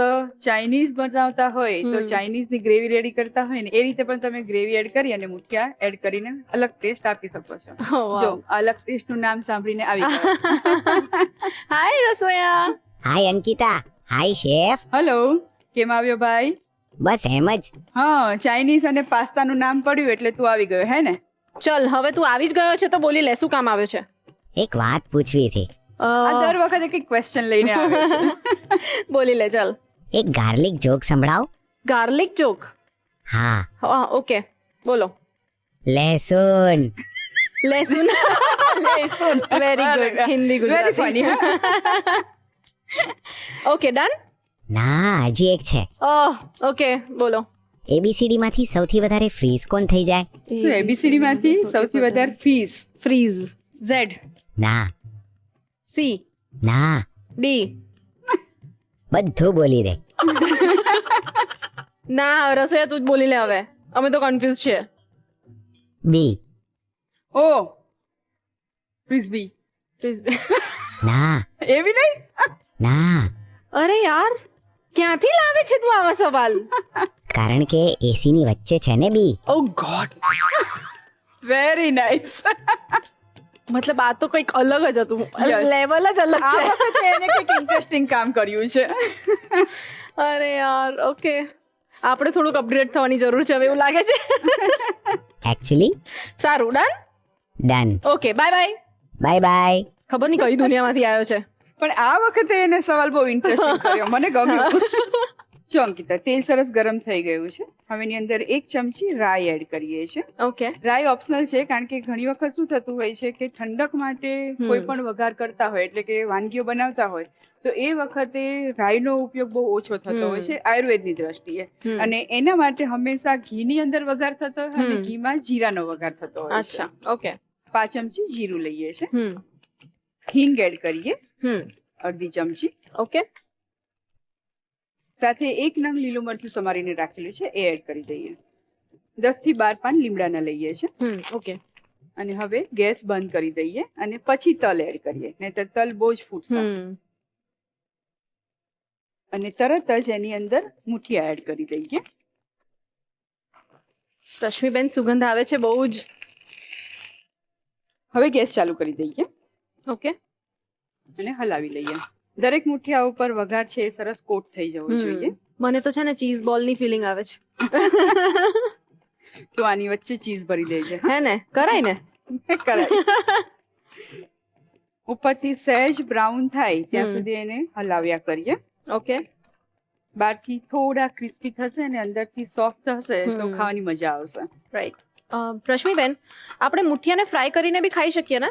ચાઇનીઝ બનાવતા હોય તો ચાઇનીઝની ગ્રેવી રેડી કરતા હોય ને એ રીતે પણ તમે ગ્રેવી એડ કરી અને મુઠિયા એડ કરીને અલગ ટેસ્ટ આપી શકો છો. જો અલગ ટેસ્ટનું નામ સાંભળીને આવી ગયું. હાય રસોયા. હાય અંકિતા. હાય શેફ. હેલો, કેમ આવ્યો ભાઈ? બસ એમ જ. હા, ચાઇનીઝ અને પાસ્તાનું નામ પડ્યું એટલે તું આવી ગયો હે ને? ચલ હવે તું આવી જ ગયો છે તો બોલી લે, શું કામ આવ્યો છે? એક વાત પૂછવી હતી. આ દર વખતે કઈક ક્વેશ્ચન લઈને આવે છે. બોલી લે ચાલ. એક ગાર્લિક જોક સંભળાવ. Garlic joke? હા. ઓકે બોલો. લહેસુન. લહેસુન. લહેસુન. Very good. Hindi Gujarati. Very funny. Okay done. ના, હજી એક છે. ઓકે બોલો. એબીસીડી માંથી સૌથી વધારે ફ્રીઝ કોણ થઈ જાય? શું એબીસીડી માંથી સૌથી વધારે ફીસ? ફ્રીઝ. ઝેડ. ના સી. ના, ડી. બધું બોલી દે. ના રસોઈયા તું જ બોલી લે હવે, અમે તો કન્ફ્યુઝ છીએ. બી. ઓ ફ્રીઝબી. ના એવી નહીં. ના, અરે યાર, ક્યાંથી લાવે છે તું આવા સવાલ? કારણ કે એસી ની વચ્ચે છે ને બી. ઓ ગોડ, વેરી નાઇસ. મતલબ આ તો કંઈક અલગ જ હતું, Yes. લેવલ જ અલગ આ છે. વખતે એને કંઈક ઇન્ટરેસ્ટિંગ કામ કર્યું છે. અરે યાર, ઓકે, આપણે થોડુંક અપડેટ થવાની જરૂર છે હવે એવું લાગે છે. એકચ્યુઅલી સારું, done. Done. Okay, bye bye. Bye bye. ખબર નહીં કઈ દુનિયામાંથી આવ્યો છે. પણ આ વખતે એને સવાલ બહુ ઇન્ટરેસ્ટિંગ કર્યો, મને ગમ્યું. જો અંકિતા, તેલ સરસ ગરમ થઈ ગયું છે. હવે એની અંદર 1 ચમચી રાઈ એડ કરીએ છીએ. ઓકે. રાઈ ઓપ્શનલ છે, કારણ કે ઘણી વખત શું થતું હોય છે કે ઠંડક માટે કોઈ પણ વઘાર કરતા હોય, એટલે કે વાનગીઓ બનાવતા હોય, તો એ વખતે રાઈનો ઉપયોગ બહુ ઓછો થતો હોય છે આયુર્વેદની દ્રષ્ટિએ. અને એના માટે હંમેશા ઘીની અંદર વઘાર થતો હોય અને ઘીમાં જીરાનો વઘાર થતો હોય છે. અચ્છા, ઓકે. 5 ચમચી જીરું લઈએ છીએ. હમ હિંગ એડ કરીએ, હમ 1/2 ચમચી. ઓકે. સાથે 1 નંગ લીલું મરચું સમારીને રાખેલું છે, એ એડ કરી દઈએ. 10 થી 12 પાન લીમડાના લઈએ છીએ. ઓકે. અને હવે ગેસ બંધ કરી દઈએ અને પછી તલ એડ કરીએ, નહીંતર તલ બહુ જ ફૂટશે. અને તરત જ એની અંદર મુઠિયા એડ કરી દઈએ. રશ્મિબેન, સુગંધ આવે છે બહુ જ. હવે ગેસ ચાલુ કરી દઈએ ઓકે. અને હલાવી લઈએ. દરેક મુઠિયા ઉપર વઘાર છે એ સરસ કોટ થઈ જવો જોઈએ. મને તો છે ને ચીઝ બોલ ની ફિલિંગ આવે છે. તો આની વચ્ચે ચીઝ ભરી દેજે. હે ને, કરાય ને? કરાય. ઉપરથી સહેજ બ્રાઉન થાય ત્યાં સુધી એને હલાવ્યા કરીએ. ઓકે. બહારથી થોડા ક્રિસ્પી થશે અને અંદરથી સોફ્ટ થશે તો ખાવાની મજા આવશે. રાઈટ. રશ્મિબેન, આપણે મુઠિયાને ફ્રાય કરીને બી ખાઈ શકીએ ને?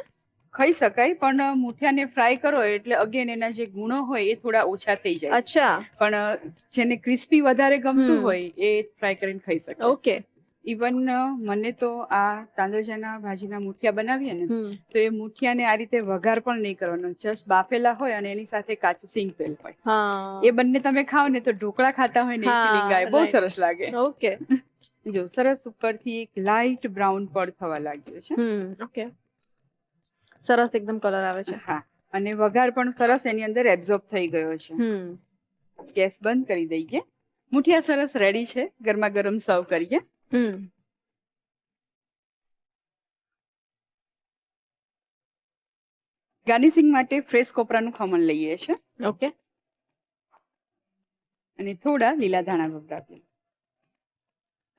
ખાઈ શકાય, પણ મુઠિયાને ફ્રાય કરો એટલે અગેન એના જે ગુણો હોય એ થોડા ઓછા થઈ જાય. અચ્છા. પણ જેને ક્રિસ્પી વધારે ગમતું હોય એ ફ્રાય કરીને ખાઈ શકે. ઓકે. ઇવન મને તો આ તાંદળજાના ભાજીના મુઠિયા બનાવીએ ને તો એ મુઠિયાને આ રીતે વઘાર પણ નહીં કરવાનો, જસ્ટ બાફેલા હોય અને એની સાથે કાચું સિંગ તેલ હોય. હા. એ બંને તમે ખાઓ ને તો ઢોકળા ખાતા હોય ને એ ફીલિંગ આવે, બહુ સરસ લાગે. ઓકે. જો સરસ ઉપરથી એક લાઇટ બ્રાઉન પડ થવા લાગ્યો છે. ઓકે. સરસ એકદમ કલર આવે છે. હા, અને વઘાર પણ સરસ એની અંદર એબ્ઝોર્બ થઈ ગયો છે. ગેસ બંધ કરી દઈએ. મુઠિયા સરસ રેડી છે, ગરમા ગરમ સર્વ કરીએ. ગાર્નિશિંગ માટે ફ્રેશ કોપરાનું ખમણ લઈએ છીએ. ઓકે. અને થોડા લીલા ધાણા વપરાવીએ.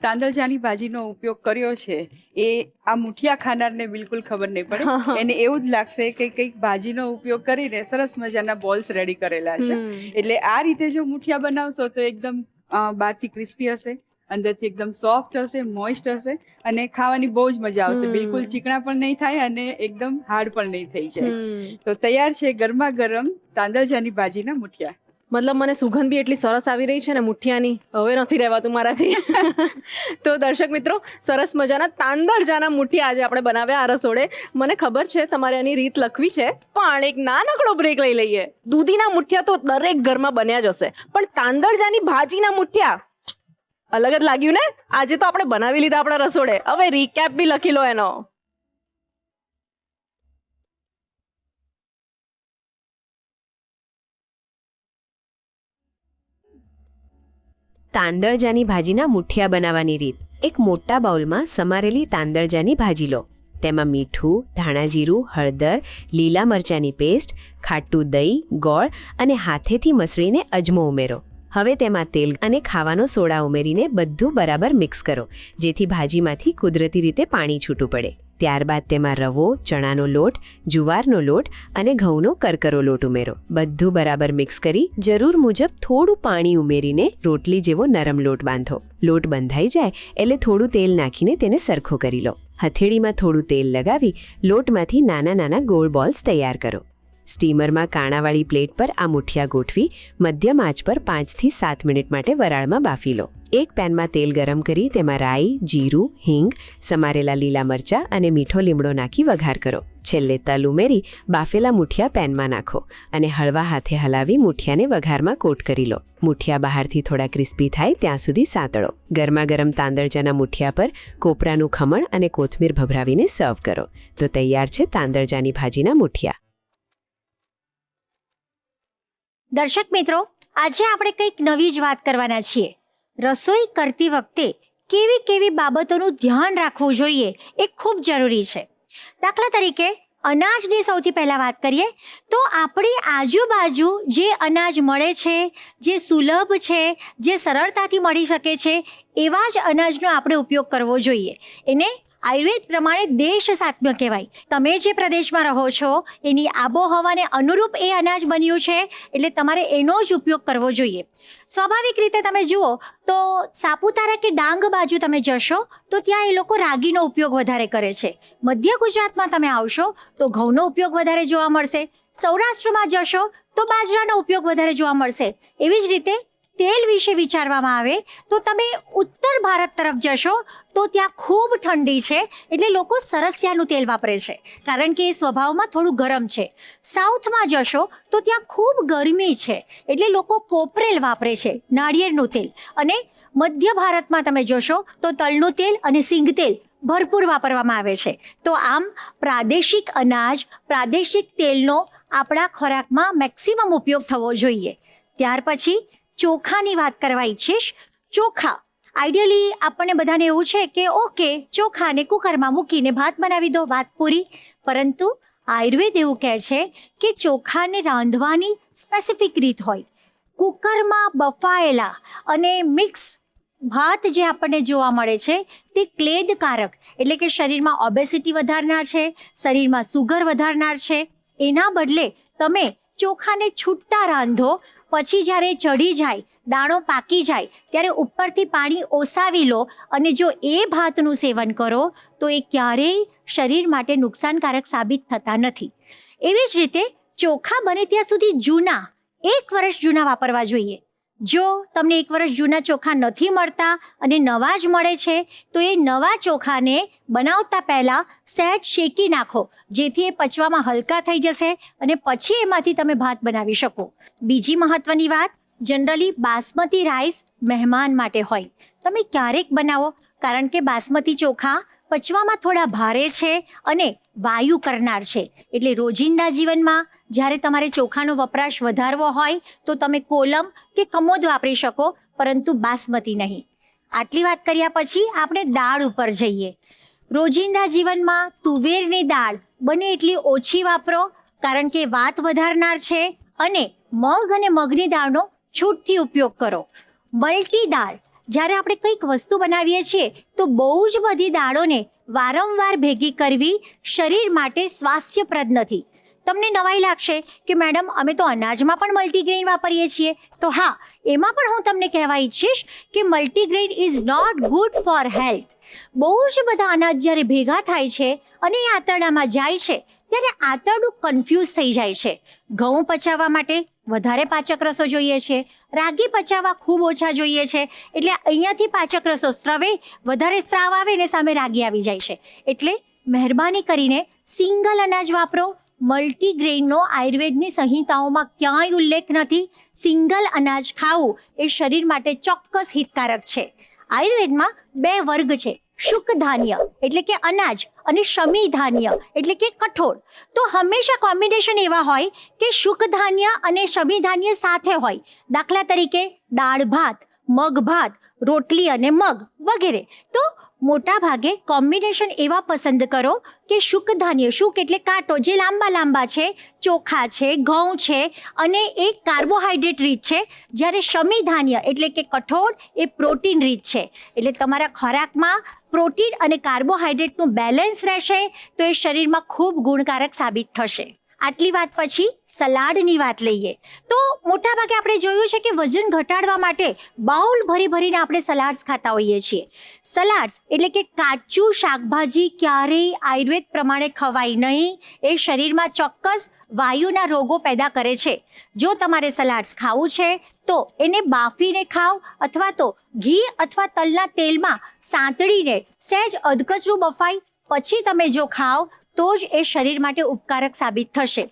તાંદળજાની ભાજીનો ઉપયોગ કર્યો છે એ આ મુઠિયા ખાનારને બિલકુલ ખબર નહીં પડે. એને એવું જ લાગશે કે કંઈક ભાજીનો ઉપયોગ કરીને સરસ મજાના બોલ્સ રેડી કરેલા છે. એટલે આ રીતે જો મુઠિયા બનાવશો તો એકદમ બહારથી ક્રિસ્પી હશે, અંદરથી એકદમ સોફ્ટ હશે, મોઇસ્ટ હશે અને ખાવાની બહુ જ મજા આવશે. બિલકુલ ચીકણા પણ નહીં થાય અને એકદમ હાર્ડ પણ નહીં થઈ જાય. તો તૈયાર છે ગરમા ગરમ તાંદળજાની ભાજીના મુઠિયા. મતલબ મને સુગંધ બી એટલી સરસ આવી રહી છે ને મુઠિયાની, હવે નથી રહેવાતું મારાથી. તો દર્શક મિત્રો, સરસ મજાના તાંદળજાના મુઠિયા આજે આપણે બનાવ્યા આ રસોડે. મને ખબર છે તમારે આની રીત લખવી છે, પણ એક નાનકડો બ્રેક લઈ લઈએ. દૂધીના મુઠિયા તો દરેક ઘરમાં બન્યા જ હશે, પણ તાંદળજાની ભાજીના મુઠિયા અલગ જ લાગ્યું ને? આજે તો આપણે બનાવી લીધા આપણા રસોડે, હવે રીકેપ બી લખી લો એનો. તાંદળજાની ભાજીના મુઠિયા બનાવવાની રીત. એક મોટા બાઉલમાં સમારેલી તાંદળજાની ભાજી લો. તેમાં મીઠું, ધાણાજીરું, હળદર, લીલા મરચાંની પેસ્ટ, ખાટું દહીં, ગોળ અને હાથેથી મસળીને અજમો ઉમેરો. હવે તેમાં તેલ અને ખાવાનો સોડા ઉમેરીને બધું બરાબર મિક્સ કરો, જેથી ભાજીમાંથી કુદરતી રીતે પાણી છૂટું પડે. ત્યારબાદ તેમાં રવો, ચણાનો લોટ, જુવારનો લોટ અને ઘઉંનો કરકરો લોટ ઉમેરો. બધું બરાબર મિક્સ કરી જરૂર મુજબ થોડું પાણી ઉમેરીને રોટલી જેવો નરમ લોટ બાંધો. લોટ બંધાઈ જાય એટલે થોડું તેલ નાખીને તેને સરખો કરી લો. હથેળીમાં થોડું તેલ લગાવી લોટમાંથી નાના નાના ગોળ બોલ્સ તૈયાર કરો. સ્ટીમરમાં કાણાવાળી પ્લેટ પર આ મુઠિયા ગોઠવી મધ્યમ આંચ પર 5 થી 7 મિનિટ માટે વરાળમાં બાફી લો. એક પેનમાં તેલ ગરમ કરી તેમાં રાઈ, જીરું, હિંગ, સમારેલા લીલા મરચાં અને મીઠો લીમડો નાખી વઘાર કરો. છેલ્લે તલ ઉમેરી બાફેલા મૂઠિયા પેનમાં નાખો અને હળવા હાથે હલાવી મૂઠિયાને વઘારમાં કોટ કરી લો. મૂઠિયા બહારથી થોડા ક્રિસ્પી થાય ત્યાં સુધી સાંતળો. ગરમા ગરમ તાંદળજાના મૂઠિયા પર કોપરાનું ખમણ અને કોથમીર ભભરાવીને સર્વ કરો. તો તૈયાર છે તાંદળજાની ભાજીના મૂઠિયા. દર્શક મિત્રો, આજે આપણે કંઈક નવી જ વાત કરવાના છીએ. રસોઈ કરતી વખતે કેવી કેવી બાબતોનું ધ્યાન રાખવું જોઈએ એ ખૂબ જરૂરી છે. દાખલા તરીકે અનાજની સૌથી પહેલાં વાત કરીએ તો આપણી આજુબાજુ જે અનાજ મળે છે, જે સુલભ છે, જે સરળતાથી મળી શકે છે એવા જ અનાજનો આપણે ઉપયોગ કરવો જોઈએ. એને આયુર્વેદ પ્રમાણે દેશ સાત્મ્ય કહેવાય. તમે જે પ્રદેશમાં રહો છો એની આબોહવાને અનુરૂપ એ અનાજ બન્યું છે એટલે તમારે એનો જ ઉપયોગ કરવો જોઈએ. સ્વાભાવિક રીતે તમે જુઓ તો સાપુતારા કે ડાંગ બાજુ તમે જશો તો ત્યાં એ લોકો રાગીનો ઉપયોગ વધારે કરે છે. મધ્ય ગુજરાતમાં તમે આવશો તો ઘઉંનો ઉપયોગ વધારે જોવા મળશે. સૌરાષ્ટ્રમાં જશો તો બાજરાનો ઉપયોગ વધારે જોવા મળશે. એવી જ રીતે તેલ વિશે વિચારવામાં આવે તો તમે ઉત્તર ભારત તરફ જશો તો ત્યાં ખૂબ ઠંડી છે એટલે લોકો સરસિયાનું તેલ વાપરે છે કારણ કે એ સ્વભાવમાં થોડું ગરમ છે. સાઉથમાં જશો તો ત્યાં ખૂબ ગરમી છે એટલે લોકો કોપરેલ વાપરે છે, નાળિયેરનું તેલ. અને મધ્ય ભારતમાં તમે જોશો તો તલનું તેલ અને સિંગ તેલ ભરપૂર વાપરવામાં આવે છે. તો આમ પ્રાદેશિક અનાજ, પ્રાદેશિક તેલનો આપણા ખોરાકમાં મેક્સિમમ ઉપયોગ થવો જોઈએ. ત્યાર પછી ચોખાની વાત કરવા ઈચ્છીશ. ચોખા આઈડિયલી આપણને બધાને એવું છે કે ઓકે, ચોખાને કુકરમાં મૂકીને ભાત બનાવી દો, વાત પૂરી. પરંતુ આયુર્વેદ એવું કહે છે કે ચોખાને રાંધવાની સ્પેસિફિક રીત હોય. કુકરમાં બફાયેલા અને મિક્સ ભાત જે આપણને જોવા મળે છે તે ક્લેદકારક એટલે કે શરીરમાં ઓબેસિટી વધારનાર છે, શરીરમાં સુગર વધારનાર છે. એના બદલે તમે ચોખાને છૂટા રાંધો, પછી જ્યારે ચડી જાય, દાણો પાકી જાય ત્યારે ઉપરથી પાણી ઓસાવી લો અને જો એ ભાતનું સેવન કરો તો એ ક્યારેય શરીર માટે નુકસાનકારક સાબિત થતા નથી. એવી જ રીતે ચોખા બને ત્યાં સુધી જૂના, 1 વર્ષ જૂના વાપરવા જોઈએ. જો તમને 1 વર્ષ જૂના ચોખા નથી મળતા અને નવા જ મળે છે તો એ નવા ચોખાને બનાવતા પહેલાં સહેજ શેકી નાખો જેથી એ પચવામાં હલકા થઈ જશે અને પછી એમાંથી તમે ભાત બનાવી શકો. બીજી મહત્વની વાત, જનરલી બાસમતી રાઈસ મહેમાન માટે હોય. તમે ક્યારેક બનાવો કારણ કે બાસમતી ચોખા પચવામાં થોડા ભારે છે અને વાયુ કરનાર છે. એટલે રોજિંદા જીવનમાં જ્યારે તમારે ચોખાનો વપરાશ વધારવો હોય તો તમે કોલમ કે કમોદ વાપરી શકો, પરંતુ બાસમતી નહીં. આટલી વાત કર્યા પછી આપણે દાળ ઉપર જઈએ. રોજિંદા જીવનમાં તુવેરની દાળ બને એટલી ઓછી વાપરો કારણ કે વાત વધારનાર છે અને મગ અને મગની દાળનો છૂટથી ઉપયોગ કરો. મલ્ટી દાળ, જ્યારે આપણે કંઈક વસ્તુ બનાવીએ છીએ તો બહુ જ બધી દાળોને વારંવાર ભેગી કરવી શરીર માટે સ્વાસ્થ્યપ્રદ નથી. તમને નવાઈ લાગશે કે મેડમ અમે તો અનાજમાં પણ મલ્ટીગ્રેઇન વાપરીએ છીએ. તો હા, એમાં પણ હું તમને કહેવા ઈચ્છીશ કે multigrain is not good for health. બહુ જ બધા અનાજ જ્યારે ભેગા થાય છે અને એ આંતરડામાં જાય છે ત્યારે આંતરડું કન્ફ્યુઝ થઈ જાય છે. ઘઉં પચાવવા માટે વધારે પાચક રસો જોઈએ છે, રાગી પચાવવા ખૂબ ઓછા જોઈએ છે. એટલે અહીંયાથી પાચક રસો સ્રવે, વધારે સ્રાવ આવે ને સામે રાગી આવી જાય છે. એટલે મહેરબાની કરીને સિંગલ અનાજ વાપરો. મલ્ટીગ્રેઇનનો આયુર્વેદની સંહિતાઓમાં ક્યાંય ઉલ્લેખ નથી. સિંગલ અનાજ ખાવું એ શરીર માટે ચોક્કસ હિતકારક છે. આયુર્વેદમાં 2 વર્ગ છે, શુક ધાન્ય એટલે કે અનાજ અને શમી ધાન્ય એટલે કે કઠોળ. તો હંમેશા કોમ્બિનેશન એવા હોય કે શુક ધાન્ય અને શમી ધાન્ય સાથે હોય. દાખલા તરીકે દાળ ભાત, મગ ભાત, રોટલી અને મગ વગેરે. તો મોટા ભાગે કોમ્બિનેશન એવા પસંદ કરો કે શુક ધાન્ય, શુક એટલે કાંટો, જે લાંબા લાંબા છે, ચોખા છે, ઘઉં છે અને એ કાર્બોહાઈડ્રેટ રીત છે. જ્યારે શમી ધાન્ય એટલે કે કઠોળ એ પ્રોટીન રીત છે. એટલે તમારા ખોરાકમાં પ્રોટીન અને કાર્બોહાઈડ્રેટનું બેલેન્સ રહેશે તો એ શરીરમાં ખૂબ ગુણકારક સાબિત થશે. આટલી વાત પછી સલાડની વાત લઈએ તો મોટાભાગે આપણે જોયું છે કે વજન ઘટાડવા માટે બાઉલ ભરી ભરીને આપણે સલાડ્સ ખાતા હોઈએ છીએ. સલાડ્સ એટલે કે કાચું શાકભાજી ક્યારેય આયુર્વેદ પ્રમાણે ખવાય નહીં. એ શરીરમાં ચોક્કસ વાયુના રોગો પેદા કરે છે. જો તમારે સલાડ્સ ખાવું છે તો એને બાફીને ખાઓ અથવા તો ઘી અથવા તલના તેલમાં સાંતળીને સહેજ અધકચરું બફાઈ પછી તમે જો ખાઓ તો જ એ શરીર માટે ઉપકારક સાબિત થશે.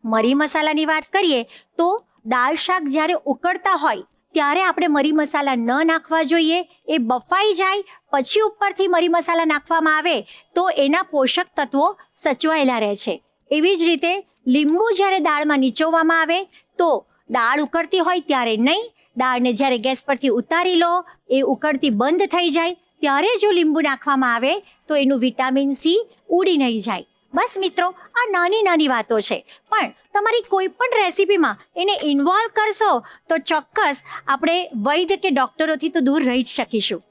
મરી મસાલાની વાત કરીએ તો દાળ શાક જ્યારે ઉકળતા હોય ત્યારે આપણે મરી મસાલા ન નાખવા જોઈએ. એ બફાઈ જાય પછી ઉપરથી મરી મસાલા નાખવામાં આવે તો એના પોષક તત્વો સચવાયેલા રહે છે. એવી જ રીતે લીંબુ જ્યારે દાળમાં નીચોવવામાં આવે તો દાળ ઉકળતી હોય ત્યારે નહીં, દાળને જ્યારે ગેસ પરથી ઉતારી લો, એ ઉકળતી બંધ થઈ જાય ત્યારે જો લીંબુ નાખવામાં આવે તો એનું વિટામિન સી ઉડી નહીં જાય. બસ મિત્રો, આ નાની નાની વાતો છે, પણ તમારી કોઈ પણ રેસીપીમાં એને ઇન્વોલ્વ કરશો તો ચોક્કસ આપણે વૈદ્ય કે ડૉક્ટરોથી તો દૂર રહી જ શકીશું.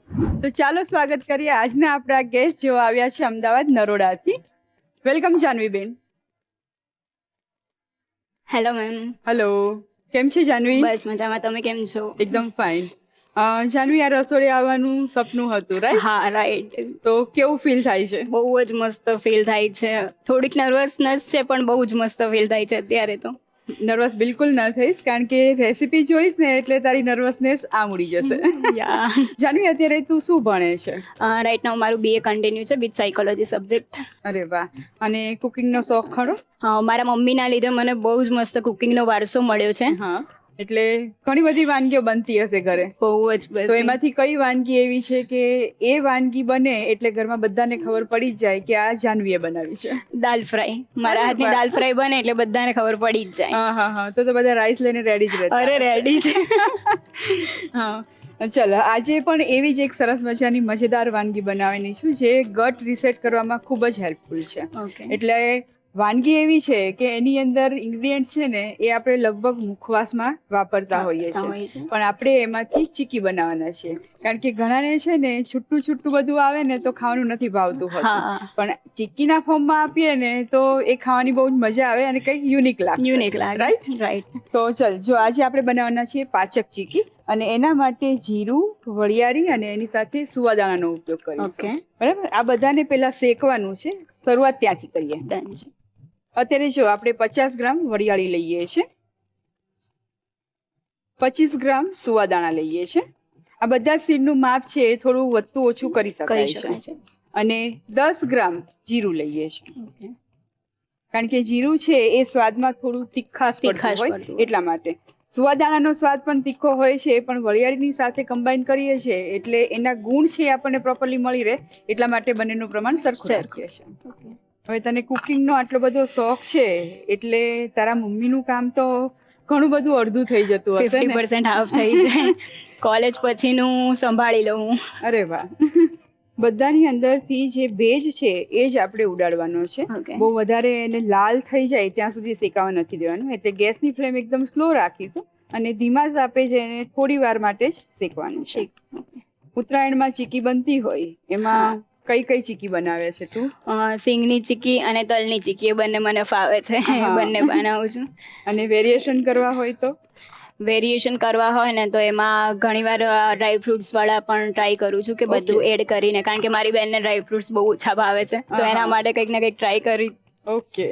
તો ચાલો સ્વાગત કરીએ આજના આપણા ગેસ્ટ જેઓ આવ્યા છે અમદાવાદ નરોડાથી. વેલકમ જાનવીબેન. Hello ma'am. હેલો, કેમ છે જાનવી? બસ મજામાં, તમે કેમ છો? એકદમ ફાઇન. જાનવી, આ રસોડે આવવાનું સપનું હતું, રાઈટ? હા, રાઈટ. તો કેવું ફીલ થાય છે? બહુ જ મસ્ત ફીલ થાય છે. થોડીક નર્વસનેસ છે પણ બહુ જ મસ્ત ફીલ થાય છે અત્યારે તો. નર્વસ બિલકુલ ન થઈશ, કારણ કે રેસીપી જોઈશ ને એટલે તારી નર્વસનેસ આમ ઉડી જશે. યા. જાનવી, અત્યારે તું શું ભણે છે? રાઈટ નાઉ મારું BA કન્ટિન્યુ છે વિથ સાયકોલોજી સબ્જેક્ટ. અરે વાહ. અને કુકિંગનો શોખ ખરો? મારા મમ્મીના લીધે મને બહુ જ મસ્ત કુકિંગનો વારસો મળ્યો છે. હા, એટલે ઘણી બધી વાનગીઓ બનતી હશે ઘરે. બહુ જ તો બધી. એમાંથી કઈ વાનગી એવી છે કે એ વાનગી બને એટલે ઘરમાં બધાને ખબર પડી જ જાય કે આ જાનવીએ બનાવી છે? દાલ ફ્રાય. મારા હાથની દાલ ફ્રાય બને એટલે બધાને ખબર પડી જ જાય. હા હા હા, તો બધા રાઈસ લઈને રેડી જ રહેતા. અરે રેડી છે. હા, ચલો આજે પણ એવી જ એક સરસ મજાની મજેદાર વાનગી બનાવવાની છું જે ગટ રીસેટ કરવામાં ખૂબ જ હેલ્પફુલ છે. ઓકે. એટલે વાનગી એવી છે કે એની અંદર ઇન્ગ્રીડિયન્ટ છે ને એ આપણે લગભગ મુખવાસમાં વાપરતા હોઈએ છીએ, પણ આપણે એમાંથી ચીકી બનાવવાના છીએ. કારણ કે ઘણાને છે ને છૂટું છૂટું બધું આવે ને તો ખાવાનું નથી ભાવતું હોતું, હા. પણ ચીકીના ફોર્મમાં આપીએ ને તો એ ખાવાની બહુ જ મજા આવે અને કંઈક યુનિક લાગે. યુનિક લાગે. રાઈટ? રાઈટ. તો ચલ, જો આજે આપણે બનાવવાના છીએ પાચક ચીકી, અને એના માટે જીરું, વરિયાળી અને એની સાથે સુવાદાણાનો ઉપયોગ કરીશું. ઓકે. બરાબર? આ બધાને પહેલા શેકવાનું છે. શરૂઆત ત્યાંથી કરીએ. ડન છે. અત્યારે જો આપણે 50 ગ્રામ વરિયાળી લઈએ છીએ, 25 ગ્રામ સુવાદાણા લઈએ છીએ. આ બધા સીડનું માપ છે એ થોડું વધતું ઓછું કરી કરી શકાય શકાય છે. છે. અને 10 ગ્રામ જીરું લઈએ છીએ, ઓકે. કારણ કે જીરું છે એ સ્વાદમાં થોડું તીખાશ તીખાશ પડતું પડતું હોય હોય. એટલા માટે. સુવાદાણાનો સ્વાદ પણ તીખો હોય છે, પણ વરિયાળીની સાથે કમ્બાઈન કરીએ છીએ એટલે એના ગુણ છે એ આપણને પ્રોપરલી મળી રહે, એટલા માટે બંનેનું પ્રમાણ સરખું રાખીએ છીએ. ઓકે. હવે તને કુકિંગનો આટલો બધો શોખ છે એટલે તારા મમ્મીનું કામ તો ઘણું બધું અડધું થઈ જતું હશે ને? 50% હાફ થઈ જાય. કોલેજ પછીનું સંભાળી લઉં હું. અરે વાહ. બધાની અંદરથી જે ભેજ છે એ જ આપણે ઉડાડવાનો છે. Okay. બહુ વધારે એને લાલ થઈ જાય ત્યાં સુધી શેકાવા નથી દેવાનું. એટલે ગેસની ફ્લેમ એકદમ સ્લો રાખીશું અને ધીમા તાપે જ એને થોડી વાર માટે જ શેકવાનું છે. ઉત્તરાયણમાં ચીકી બનતી હોય એમાં કઈ કઈ ચીકી બનાવે છે તું? સિંગની ચીકી અને તલની ચીકી એ બંને મને ફાવે છે. હા. બંને બનાવું છું. અને વેરિએશન કરવા હોય તો? વેરિએશન કરવા હોય ને તો એમાં ઘણીવાર ડ્રાય ફ્રૂટ્સ વાળા પણ ટ્રાય કરું છું કે બધું Okay. એડ કરીને, કારણ કે મારી બેનને ડ્રાય ફ્રૂટ્સ બહુ ઓછા ભાવે છે, તો હા. એના માટે કંઈક ને કંઈક ટ્રાય કરી. ઓકે.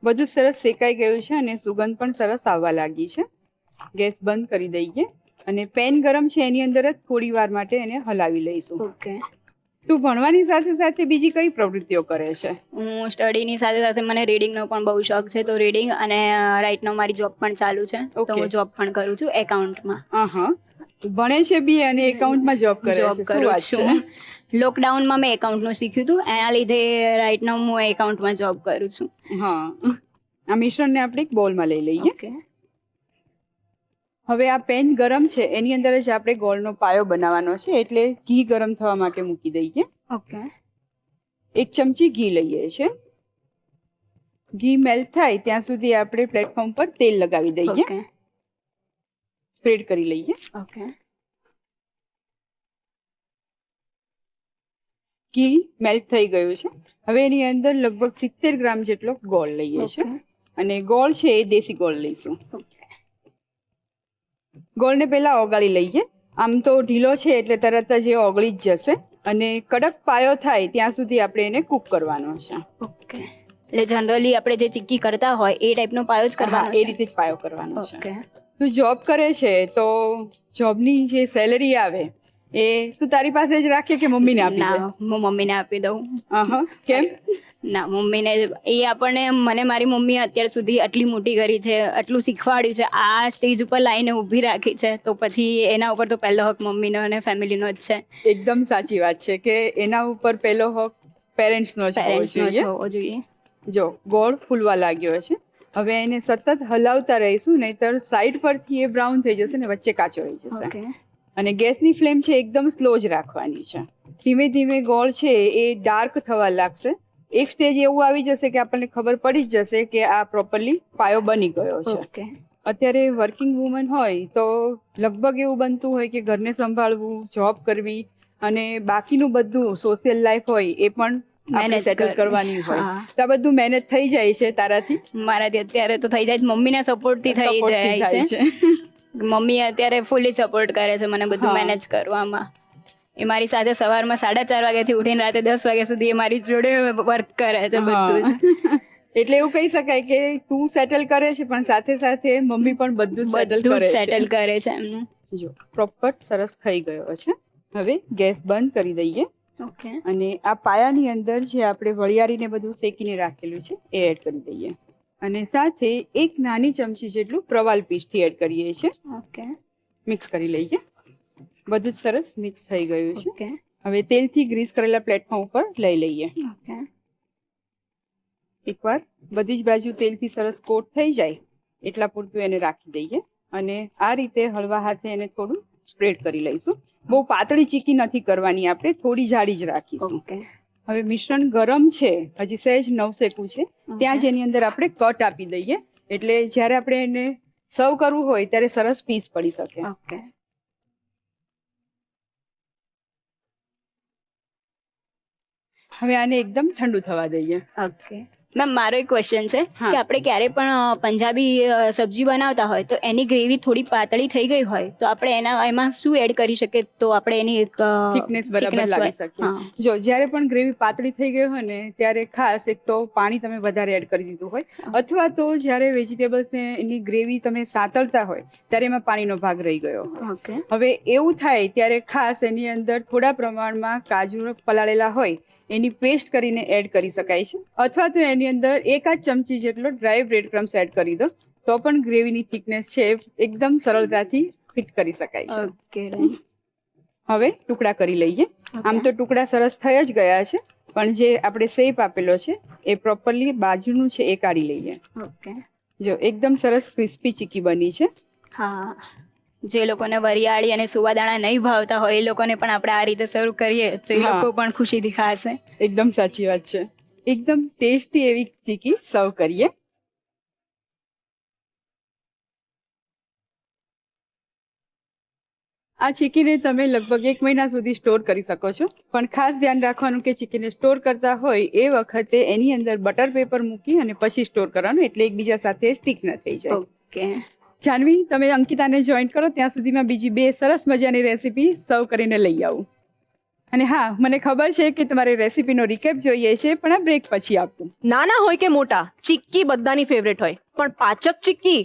બધું સરસ શેકાઈ ગયું છે અને સુગંધ પણ સરસ આવવા લાગી છે. ગેસ બંધ કરી દઈએ અને પેન ગરમ છે એની અંદર જ થોડી વાર માટે એને હલાવી લઈશું. ઓકે. તું ભણવાની સાથે સાથે બીજી કઈ પ્રવૃત્તિઓ કરે છે? હું સ્ટડીની સાથે સાથે મને રીડિંગનો પણ બહુ શોખ છે, તો રીડિંગ અને રાઇટ નાઉ મારી જોબ પણ ચાલુ છે, તો Okay. હું જોબ પણ કરું છું એકાઉન્ટમાં. હા, ભણે છે બી અને એકાઉન્ટમાં જોબ કરે છે. જોબ શું કરું વાત છું. છે? લોકડાઉનમાં મેં એકાઉન્ટનું શીખ્યું હતું, એના લીધે રાઇટ નાઉ હું એકાઉન્ટમાં જોબ કરું છું. હા. આ મિશ્રણને આપણે એક બોલમાં લઈ લઈએ. ઓકે. હવે આ પેન ગરમ છે એની અંદર જ આપણે ગોળનો પાયો બનાવવાનો છે, એટલે ઘી ગરમ થવા માટે મૂકી દઈએ. ઓકે. 1 ચમચી ઘી લઈએ છીએ. ઘી મેલ્ટ થાય ત્યાં સુધી આપણે પ્લેટફોર્મ પર તેલ લગાવી દઈએ. ઓકે. સ્પ્રેડ કરી લઈએ. ઓકે. ઘી મેલ્ટ થઈ ગયું છે. હવે એની અંદર લગભગ 70 ગ્રામ જેટલો ગોળ લઈએ છીએ, અને ગોળ છે એ દેશી ગોળ લઈશું. ગોળને પહેલા ઓગાળી લઈએ. આમ તો ઢીલો છે એટલે તરત જ એ ઓગળી જ જશે, અને કડક પાયો થાય ત્યાં સુધી આપણે એને કૂક કરવાનો છે. ઓકે. એટલે જનરલી આપણે જે ચીક્કી કરતા હોય એ ટાઈપનો પાયો જ હા, કરવાનો એ છે રીતે જ પાયો કરવાનો છે. ઓકે તું જોબ કરે છે તો જોબની જે સેલરી આવે એ તું તારી પાસે જ રાખે કે મમ્મીને આપી દે? ના હું મમ્મીને આપી દઉં. કેમ? ના મમ્મીને એ આપણને મને મારી મમ્મીએ અત્યાર સુધી આટલી મોટી કરી છે, આટલું શીખવાડ્યું છે, આ સ્ટેજ ઉપર લાવીને ઊભી રાખી છે, તો પછી એના ઉપર તો પહેલો હક મમ્મીનો અને ફેમિલીનો જ છે, એકદમ સાચી વાત છે કે એના ઉપર પહેલો હક પેરેન્ટ્સનો જ હોવો પેરેન્ટ્સનો જ જોઈએ. હોવો જોઈએ. જો ગોળ ફૂલવા લાગ્યો છે, હવે એને સતત હલાવતા રહીશું, નહીતર સાઈડ પરથી એ બ્રાઉન થઈ જશે ને વચ્ચે કાચો રહી જશે. ઓકે અને ગેસની ફ્લેમ છે એકદમ સ્લો જ રાખવાની છે. ધીમે ધીમે ગોળ છે એ ડાર્ક થવા લાગશે. એક સ્ટેજ એવું આવી જશે કે આપણને ખબર પડી જ જશે કે આ પ્રોપરલી પાયો બની ગયો છે. ઓકે અત્યારે વર્કિંગ વુમન હોય તો લગભગ એવું બનતું હોય કે ઘરને સંભાળવું, જોબ કરવી અને બાકીનું બધું સોશિયલ લાઈફ હોય એ પણ Manage સેટલ કરવી. કરવાની હોય. હા. તો આ બધું મેનેજ થઈ જાય છે તારાથી? મારાથી અત્યારે તો થઈ જાય છે, મમ્મીના સપોર્ટથી થઈ Support થી જાય થાય છે. મમ્મી અત્યારે ફૂલી સપોર્ટ કરે છે મને બધું હા. મેનેજ કરવામાં. એ મારી સાથે સવારમાં 4:30 વાગ્યાથી ઉઠીને રાતે 10 વાગ્યા સુધી એ મારી જોડે વર્ક કરે છે બધું જ. હા. એટલે એવું કહી શકાય કે તું સેટલ કરે છે પણ સાથે સાથે મમ્મી પણ બધું સેટલ બધું કરે જ છે. સેટલ કરે છે એમને. જો પ્રોપર સરસ થઈ ગયો છે. હવે ગેસ બંધ કરી દઈએ ઓકે અને આ પાયાની અંદર જે આપણે વળિયારીને બધું શેકીને રાખેલું છે એ એડ કરી દઈએ અને સાથે એક નાની ચમચી જેટલું પ્રવાલ પીસથી એડ કરીએ છીએ. ઓકે મિક્સ કરી લઈએ. બધું જ સરસ મિક્સ થઈ ગયું છે. ઓકે હવે તેલથી ગ્રીસ કરેલા પ્લેટફોર્મ ઉપર લઈ લઈએ. ઓકે એકવાર બધી જ બાજુ તેલથી સરસ કોટ થઈ જાય એટલા પૂરતું એને રાખી દઈએ અને આ રીતે હળવા હાથે એને થોડું સ્પ્રેડ કરી લઈશું. બહુ પાતળી ચીકી નથી કરવાની, આપણે થોડી જાડી જ રાખીશું. ઓકે હવે મિશ્રણ ગરમ છે, હજી સહેજ નવસેકું છે, ત્યાં જ એની અંદર આપણે કટ આપી દઈએ એટલે જ્યારે આપણે એને સર્વ કરવું હોય ત્યારે સરસ પીસ પડી શકે. ઓકે હવે આને એકદમ ઠંડુ થવા દઈએ. ઓકે મેમ મારો એક ક્વેશ્ચન છે હા. કે આપણે ક્યારે પણ પંજાબી સબ્જી બનાવતા હોય તો એની ગ્રેવી થોડી પાતળી થઈ ગઈ હોય તો આપણે એમાં શું એડ કરી શકીએ તો આપણે એની એક થિકનેસ બરાબર લાવી શકીએ. હા. જો જ્યારે પણ ગ્રેવી પાતળી થઈ ગઈ હોય ને ત્યારે ખાસ એક તો પાણી તમે વધારે એડ કરી દીધું હોય અથવા તો જ્યારે વેજીટેબલ્સને એની ગ્રેવી તમે સાતળતા હોય ત્યારે એમાં પાણીનો ભાગ રહી ગયો હોય. ઓકે હવે એવું થાય ત્યારે ખાસ એની અંદર થોડા પ્રમાણમાં કાજુ પલાળેલા હોય એની પેસ્ટ કરીને એડ કરી શકાય છે અથવા તો એની અંદર 1 ચમચી જેટલો ડ્રાય બ્રેડ ક્રમ્સ એડ કરી દો તો પણ ગ્રેવીની થિકનેસ છે એકદમ સરળતાથી ફિટ કરી શકાય છે. ઓકે હવે ટુકડા કરી લઈએ. આમ તો ટુકડા સરસ થઈ જ ગયા છે પણ જે આપણે શેપ આપેલો છે એ પ્રોપરલી બાજુનું છે એ કાઢી લઈએ. ઓકે જો એકદમ સરસ ક્રિસ્પી ચીકી બની છે. હા જે લોકોને વરિયાળી અને સુવાદાણા નહીં ભાવતા હોય એ લોકોને પણ આપણે આ રીતે સર્વ કરીએ તો એ હા. લોકો પણ ખુશીથી ખાશે. એકદમ સાચી વાત છે. એકદમ ટેસ્ટી એવી ચીકી સર્વ કરીએ. આ ચીકીને તમે લગભગ 1 મહિના સુધી સ્ટોર કરી શકો છો પણ ખાસ ધ્યાન રાખવાનું કે ચીકીને સ્ટોર કરતા હોય એ વખતે એની અંદર બટર પેપર મૂકી અને પછી સ્ટોર કરવાનું એટલે એકબીજા સાથે સ્ટીક ન થઈ જાય. ઓકે જાનવી, તમે અંકિતાને જોઈન્ટ કરો ત્યાં સુધીમાં બીજી 2 સરસ મજાની રેસીપી સર્વ કરીને લઈ આવું. અને હા, મને ખબર છે કે તમારે રેસીપીનો રિકેપ જોઈએ છે પણ આ બ્રેક પછી આપું. નાના હોય કે મોટા, ચિક્કી બધાની ફેવરેટ હોય, પણ પાચક ચિક્કી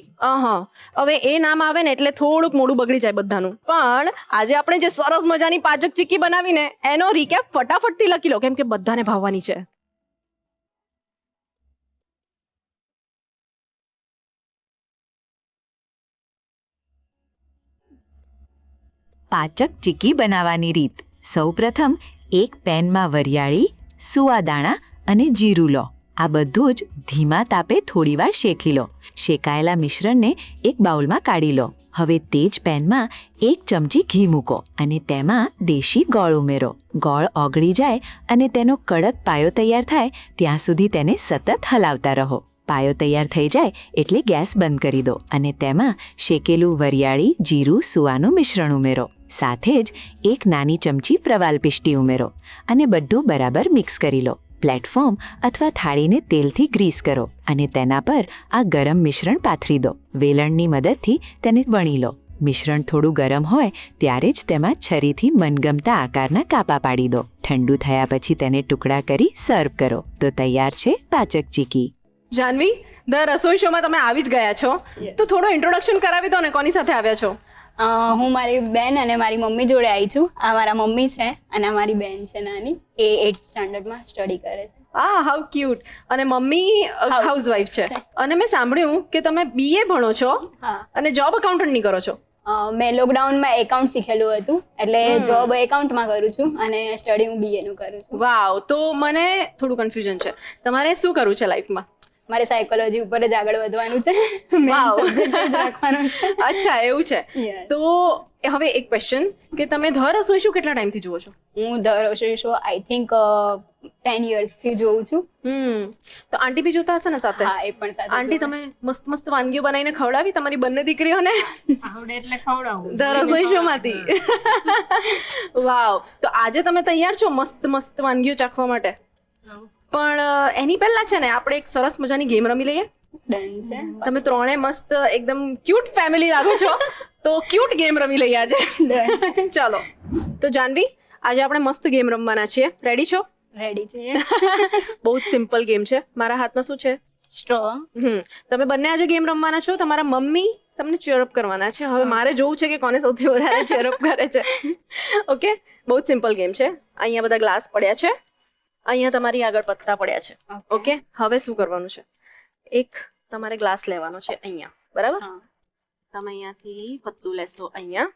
હવે એ નામ આવે ને એટલે થોડુંક મોઢું બગડી જાય બધાનું. પણ આજે આપણે જે સરસ મજાની પાચક ચિક્કી બનાવીને એનો રિકેપ ફટાફટથી લખી લો કેમ કે બધાને ભાવવાની છે. પાચક ચીકી બનાવવાની રીત. સૌપ્રથમ એક પેનમાં વરિયાળી, સુવાદાણા અને જીરું લો. આ બધું જ ધીમા તાપે થોડીવાર શેકી લો. શેકાયેલા મિશ્રણને એક બાઉલમાં કાઢી લો. હવે તે જ પેનમાં 1 ચમચી ઘી મૂકો અને તેમાં દેશી ગોળ ઉમેરો. ગોળ ઓગળી જાય અને તેનો કડક પાયો તૈયાર થાય ત્યાં સુધી તેને સતત હલાવતા રહો. પાયો તૈયાર થઈ જાય એટલે ગેસ બંધ કરી દો અને તેમાં શેકેલું વરિયાળી, જીરું, સુવાનું મિશ્રણ ઉમેરો. સાથે જ 1 નાની ચમચી પ્રવાલ પિષ્ટી ઉમેરો અને બધું બરાબર મિક્સ કરી લો. પ્લેટફોર્મ અથવા થાળીને તેલથી ગ્રીસ કરો અને તેના પર આ ગરમ મિશ્રણ પાથરી દો. વેલણની મદદથી તેને વણી લો. મિશ્રણ થોડું ગરમ હોય ત્યારે જ તેમાં છરીથી મનગમતા આકારના કાપા પાડી દો. ઠંડુ થયા પછી તેને ટુકડા કરી સર્વ કરો તો તૈયાર છે પાચક ચીકી. જાનવી, ધ રસોઈ શોમાં તમે આવી જ ગયા છો, તો થોડું ઇન્ટ્રોડક્શન કરાવી દો ને, કોની સાથે આવ્યા છો? હું મારી બેન અને મારી મમ્મી જોડે આવી છું. આ મારા મમ્મી છે અને અમારી બેન છે નાની, એ 8th સ્ટાન્ડર્ડમાં સ્ટડી કરે છે. How cute. અને મમ્મી હાઉસવાઈફ છે. અને મેં સાંભળ્યું કે તમે BA ભણો છો હા. અને જોબ એકાઉન્ટન્ટની કરો છો. મેં લોકડાઉનમાં એકાઉન્ટ શીખેલું હતું, એટલે જોબ એકાઉન્ટમાં કરું છું અને સ્ટડી હું BA નું કરું છું. વાવ, તો મને થોડું કન્ફ્યુઝન છે. તમારે શું કરવું છે લાઈફમાં? મારે સાયકોલોજી ઉપર જ આગળ વધવાનું છે. વાવ. Main subject જ રાખવાનો છે. અચ્છા, એવું છે. Yes. તો હવે એક ક્વેશ્ચન કે તમે ધ રસોઈ શો કેટલા ટાઈમથી જુઓ છો? હું ધ રસોઈ શો આઈ થિંક 10 yearsથી જોઉં છું. તો આંટી બી જોતા હશે ને સાથે? હા, એ પણ સાથે આંટી, જોઉં. તમે મસ્ત મસ્ત વાનગીઓ બનાવીને ખવડાવી તમારી બંને દીકરીઓને આવડે એટલે ખવડાવું. ધ રસોઈ શો માંથી? વાવ. તો આજે તમે તૈયાર છો મસ્ત મસ્ત વાનગીઓ ચાખવા માટે? પણ એની પહેલા છે ને આપણે એક સરસ મજાની ગેમ રમી લઈએ. Done છે. તમે ત્રણે મસ્ત એકદમ ક્યુટ ફેમિલી લાગો છો, તો ક્યુટ ગેમ રમી લઈએ આજે. ચાલો. તો જાનવી, આજે આપણે મસ્ત ગેમ રમવાના છીએ. રેડી છો? રેડી છે. બહુ જ સિમ્પલ ગેમ છે. મારા હાથમાં શું છે? સ્ટ્રો. તમે બંને આજે ગેમ રમવાના છો. તમારા મમ્મી તમને ચેરઅપ કરવાના છે. હવે મારે જોવું છે કે કોને સૌથી વધારે ચેરઅપ કરે છે. ઓકે, બહુ જ સિમ્પલ ગેમ છે. અહીંયા બધા ગ્લાસ પડ્યા છે, અહીંયા તમારી આગળ પત્તા પડ્યા છે. ઓકે, હવે શું કરવાનું છે? એક તમારે ગ્લાસ લેવાનો છે અહીંયા, બરાબર? તમે અહીંયાથી પત્તું લેશો અહીંયા,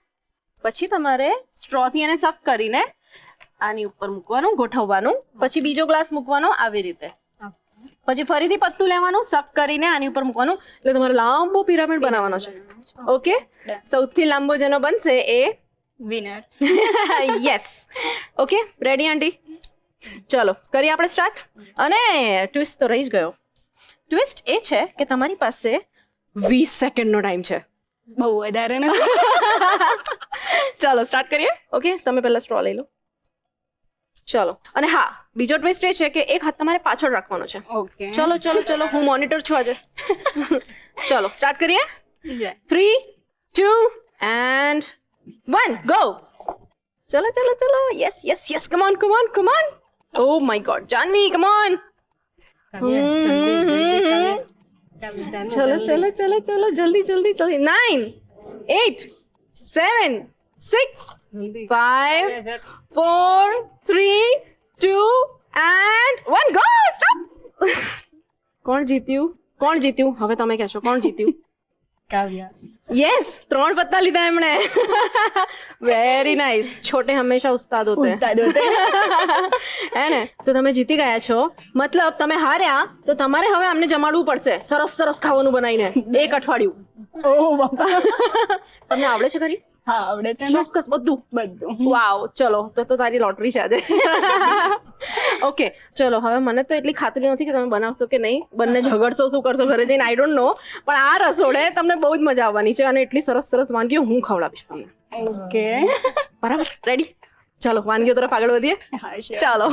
પછી તમારે સ્ટ્રોથી એને સક કરીને આની ઉપર મૂકવાનું, ગોઠવવાનું, પછી બીજો ગ્લાસ મૂકવાનો આવી રીતે, પછી ફરીથી પત્તું લેવાનું, સક કરીને આની ઉપર મૂકવાનું, એટલે તમારે લાંબો પિરામિડ બનાવવાનો છે. ઓકે, સૌથી લાંબો જેનો બનશે એ વિનર. યસ. ઓકે, રેડી આંટી? ચલો કરીએ આપણે સ્ટાર્ટ. અને ટ્વિસ્ટ તો રહી જ ગયો. ટ્વિસ્ટ એ છે કે તમારી પાસે 20 સેકન્ડનો ટાઈમ છે. બહુ વધારે નથી. ચાલો સ્ટાર્ટ કરીએ. ઓકે, તમે પહેલા સ્ટ્રો લઈ લો. ચલો. અને હા, બીજો ટ્વિસ્ટ એ છે કે એક હાથ તમારે પાછળ રાખવાનો છે. ઓકે. ચલો ચલો ચલો, હું મોનિટર છું આજે. ચલો સ્ટાર્ટ કરીએ. 3, 2 and 1 ગો. ચલો ચલો ચલો. Yes yes yes, come on come on come on. Oh my God, Janvi come on. ચલો ચલો ચલો ચલો, જલ્દી જલ્દી જલ્દી. 9, 8, 7, 6, 5, 4, 3, 2 and 1 ગો. સ્ટોપ. કોણ જીત્યું? કોણ જીત્યું? હવે તમે કહેશો કોણ જીત્યું? કાવ્યા. યસ, 3 પત્તા લીધા એમણે. Very nice. છોટે હંમેશા ઉસ્તાદ હોતે હે ને? તો તમે જીતી ગયા છો, મતલબ તમે હાર્યા, તો તમારે હવે અમને જમાડવું પડશે સરસ સરસ ખાવાનું બનાવીને 1 અઠવાડિયું. તમને આવડે છે ખરી? હા, આવડે છે ને. ચોક્કસ બધું? વાવ. ચલો, તો તારી લોટરી છે આજે. ઓકે, ચલો. હવે મને તો એટલી ખાતરી નથી કે તમે બનાવશો કે નહીં. બંને ઝઘડશો, શું કરશો ઘરે જઈને, આઈ ડોન્ટ નો. પણ આ રસોડે તમને બહુ જ મજા આવવાની છે અને એટલી સરસ સરસ વાનગીઓ હું ખવડાવીશ તમને. ઓકે. બરાબર, રેડી? ચાલો વાનગીઓ તરફ આગળ વધીએ. હા, sure. ચાલો.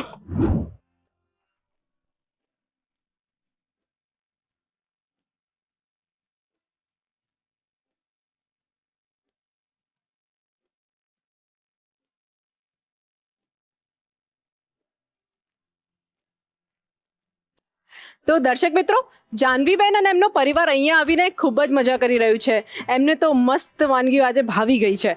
તો દર્શક મિત્રો, જાનવીબેન અને એમનો પરિવાર અહીંયા આવીને ખૂબ જ મજા કરી રહ્યું છે. એમને તો મસ્ત વાનગીઓ આજે ભાવી ગઈ છે.